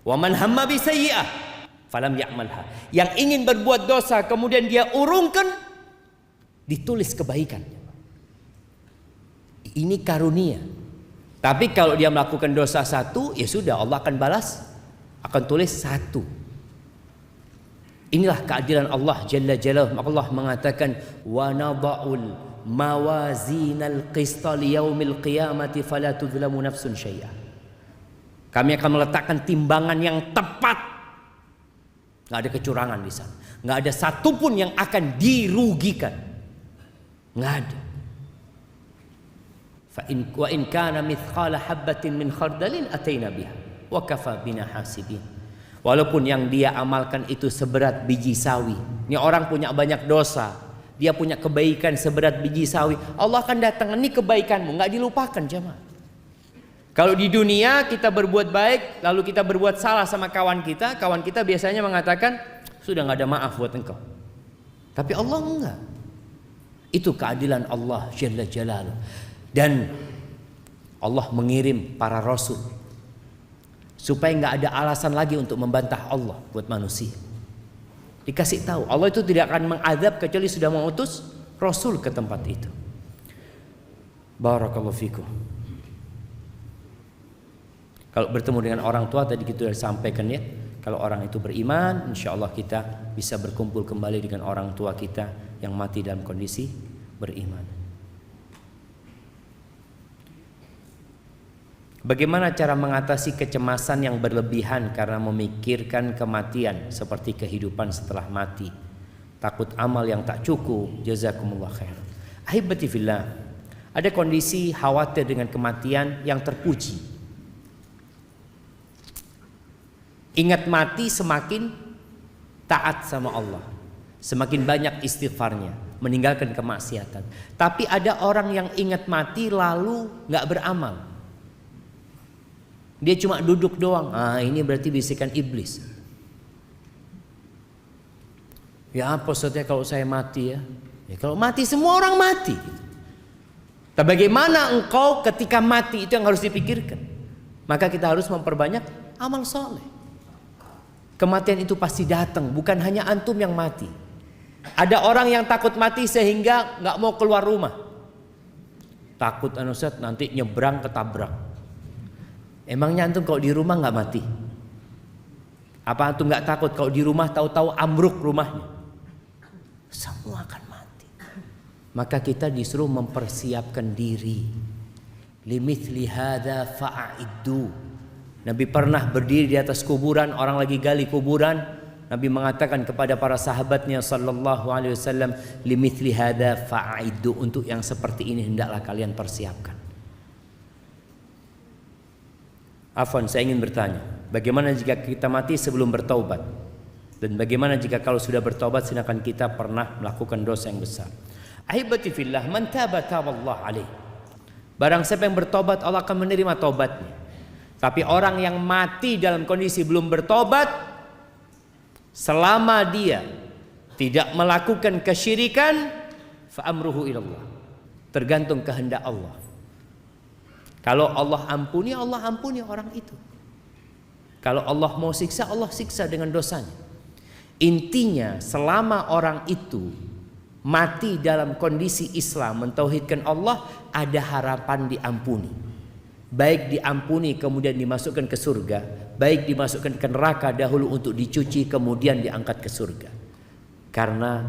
Wa man hamma bi sayyi'ah falam ya'malha. Yang ingin berbuat dosa kemudian dia urungkan, ditulis kebaikan. Ini karunia. Tapi kalau dia melakukan dosa 1, ya sudah, Allah akan balas, akan tulis 1. Inilah keadilan Allah Jalla Jalaluhu. Allah mengatakan wa nada'ul mawazinal qista liyaumil qiyamati fala tudlamu nafsun syai'a. Kami akan meletakkan timbangan yang tepat. Nggak ada kecurangan di sana. Nggak ada satupun yang akan dirugikan. Nggak ada. Wa in kana mithqala habbatin min khardalin ataina biha wa kafa bina hasibin. Walaupun yang dia amalkan itu seberat biji sawi. Ini orang punya banyak dosa, dia punya kebaikan seberat biji sawi, Allah akan datang, ini kebaikanmu, nggak dilupakan jemaah. Kalau di dunia kita berbuat baik, lalu kita berbuat salah sama kawan kita biasanya mengatakan sudah nggak ada maaf buat engkau. Tapi Allah enggak. Itu keadilan Allah Jalla Jalaluhu. Dan Allah mengirim para rasul supaya nggak ada alasan lagi untuk membantah Allah buat manusia. Dikasih tahu Allah itu tidak akan mengadab kecuali sudah mengutus rasul ke tempat itu. Barakallahu fikum. Kalau bertemu dengan orang tua tadi kita sudah sampaikan ya, kalau orang itu beriman, insya Allah kita bisa berkumpul kembali dengan orang tua kita yang mati dalam kondisi beriman. Bagaimana cara mengatasi kecemasan yang berlebihan karena memikirkan kematian seperti kehidupan setelah mati, takut amal yang tak cukup? Jazakumullah khair. Ahibati fillah, ada kondisi khawatir dengan kematian yang terpuji. Ingat mati semakin taat sama Allah, semakin banyak istighfarnya, meninggalkan kemaksiatan. Tapi ada orang yang ingat mati lalu gak beramal, dia cuma duduk doang. Ini berarti bisikan iblis. Ya apa Ustaz kalau saya mati ya? Ya kalau mati semua orang mati. Tapi bagaimana engkau ketika mati, itu yang harus dipikirkan. Maka kita harus memperbanyak amal soleh. Kematian itu pasti datang, bukan hanya antum yang mati. Ada orang yang takut mati sehingga gak mau keluar rumah. Takut Ustaz nanti nyebrang ketabrak. Emangnya antum kalau di rumah gak mati? Apa antum gak takut kalau di rumah tahu-tahu ambruk rumahnya? Semua akan mati. Maka kita disuruh mempersiapkan diri. Limithli hadza fa'iddu. Nabi pernah berdiri di atas kuburan, orang lagi gali kuburan. Nabi mengatakan kepada para sahabatnya sallallahu alaihi wasallam, limithli hadza fa'iddu, untuk yang seperti ini hendaklah kalian persiapkan. Afwan, saya ingin bertanya, bagaimana jika kita mati sebelum bertaubat? Dan bagaimana jika kalau sudah bertaubat sedangkan kita pernah melakukan dosa yang besar? Ahibati fillah, man taba taballahu alaih. Barang siapa yang bertobat, Allah akan menerima taubatnya. Tapi orang yang mati dalam kondisi belum bertobat, selama dia tidak melakukan kesyirikan, fa amruhu ilallah, tergantung kehendak Allah. Kalau Allah ampuni orang itu. Kalau Allah mau siksa, Allah siksa dengan dosanya. Intinya selama orang itu mati dalam kondisi Islam, mentauhidkan Allah, ada harapan diampuni. Baik diampuni kemudian dimasukkan ke surga, baik dimasukkan ke neraka dahulu untuk dicuci kemudian diangkat ke surga. Karena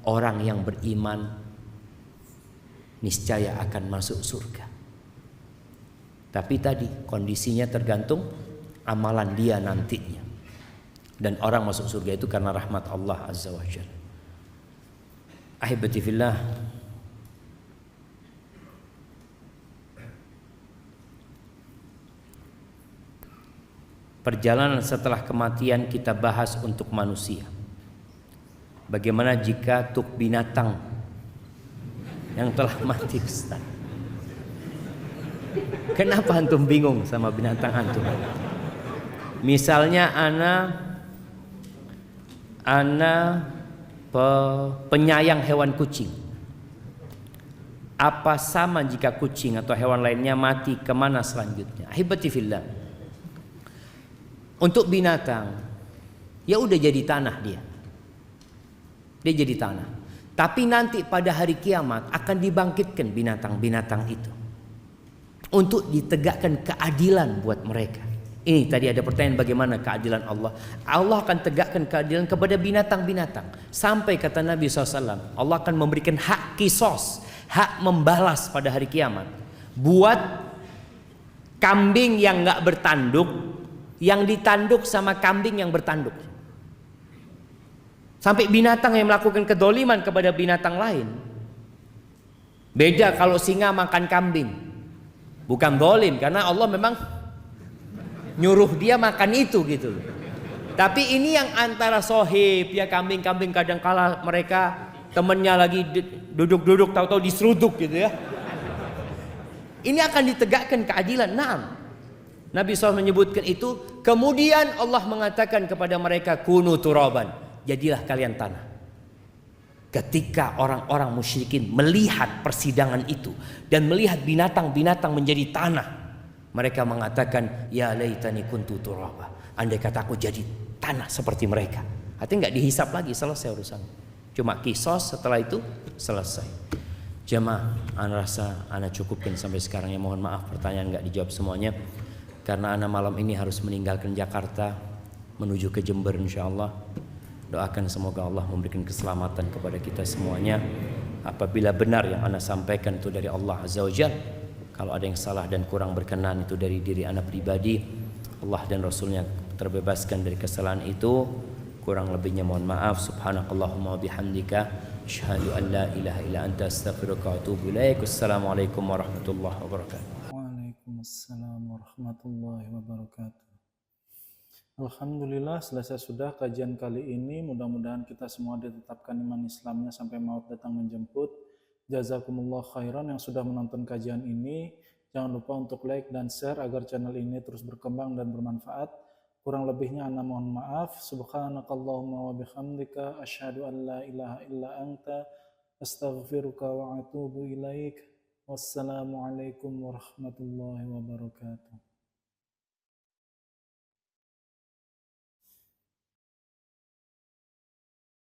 orang yang beriman niscaya akan masuk surga. Tapi tadi kondisinya tergantung amalan dia nantinya. Dan orang masuk surga itu karena rahmat Allah Azza wa Jalla. Ahibati fillah, perjalanan setelah kematian kita bahas untuk manusia. Bagaimana jika untuk binatang yang telah mati, Ustaz? Kenapa antum bingung sama binatang antum? Misalnya ana penyayang hewan kucing. Apa sama jika kucing atau hewan lainnya mati, kemana selanjutnya? Ahibati fillah, untuk binatang, ya udah jadi tanah dia jadi tanah. Tapi nanti pada hari kiamat akan dibangkitkan binatang-binatang itu untuk ditegakkan keadilan buat mereka. Ini tadi ada pertanyaan, bagaimana keadilan Allah? Allah akan tegakkan keadilan kepada binatang-binatang. Sampai kata Nabi SAW, Allah akan memberikan hak kisos, hak membalas pada hari kiamat buat kambing yang gak bertanduk, yang ditanduk sama kambing yang bertanduk. Sampai binatang yang melakukan kedoliman kepada binatang lain. Beda kalau singa makan kambing, bukan dolim, karena Allah memang nyuruh dia makan itu gitu. Tapi ini yang antara sohib, ya kambing-kambing kadang kala mereka temennya lagi duduk-duduk tahu-tahu diseruduk gitu ya. Ini akan ditegakkan keadilan. Naam. Nabi SAW menyebutkan itu. Kemudian Allah mengatakan kepada mereka, kunu turaban, jadilah kalian tanah. Ketika orang-orang musyrikin melihat persidangan itu dan melihat binatang-binatang menjadi tanah, mereka mengatakan, ya laitani kuntu turaba, andai kata aku jadi tanah seperti mereka. Artinya nggak dihisap lagi, selesai urusan. Cuma kisos, setelah itu selesai. Jemaah, ana rasa ana cukupkan sampai sekarang ya. Mohon maaf pertanyaan nggak dijawab semuanya, karena ana malam ini harus meninggalkan Jakarta menuju ke Jember insyaallah. Doakan semoga Allah memberikan keselamatan kepada kita semuanya. Apabila benar yang ana sampaikan itu dari Allah Azza wa Jalla, kalau ada yang salah dan kurang berkenan itu dari diri ana pribadi, Allah dan Rasulnya terbebaskan dari kesalahan itu. Kurang lebihnya mohon maaf. Subhanakallahumma bihamdika asyhadu an la ilaha illa anta astaghfiruka wa atubu ilaik. Assalamualaikum warahmatullahi wabarakatuh. Waalaikumsalam warahmatullahi wabarakatuh. Alhamdulillah selesai sudah kajian kali ini. Mudah-mudahan kita semua ditetapkan iman Islamnya sampai maut datang menjemput. Jazakumullah khairan yang sudah menonton kajian ini. Jangan lupa untuk like dan share agar channel ini terus berkembang dan bermanfaat. Kurang lebihnya ana mohon maaf. Subhanakallahumma wa bihamdika asyhadu an la ilaha illa anta astaghfiruka wa atubu ilaik. Wassalamualaikum warahmatullahi wabarakatuh.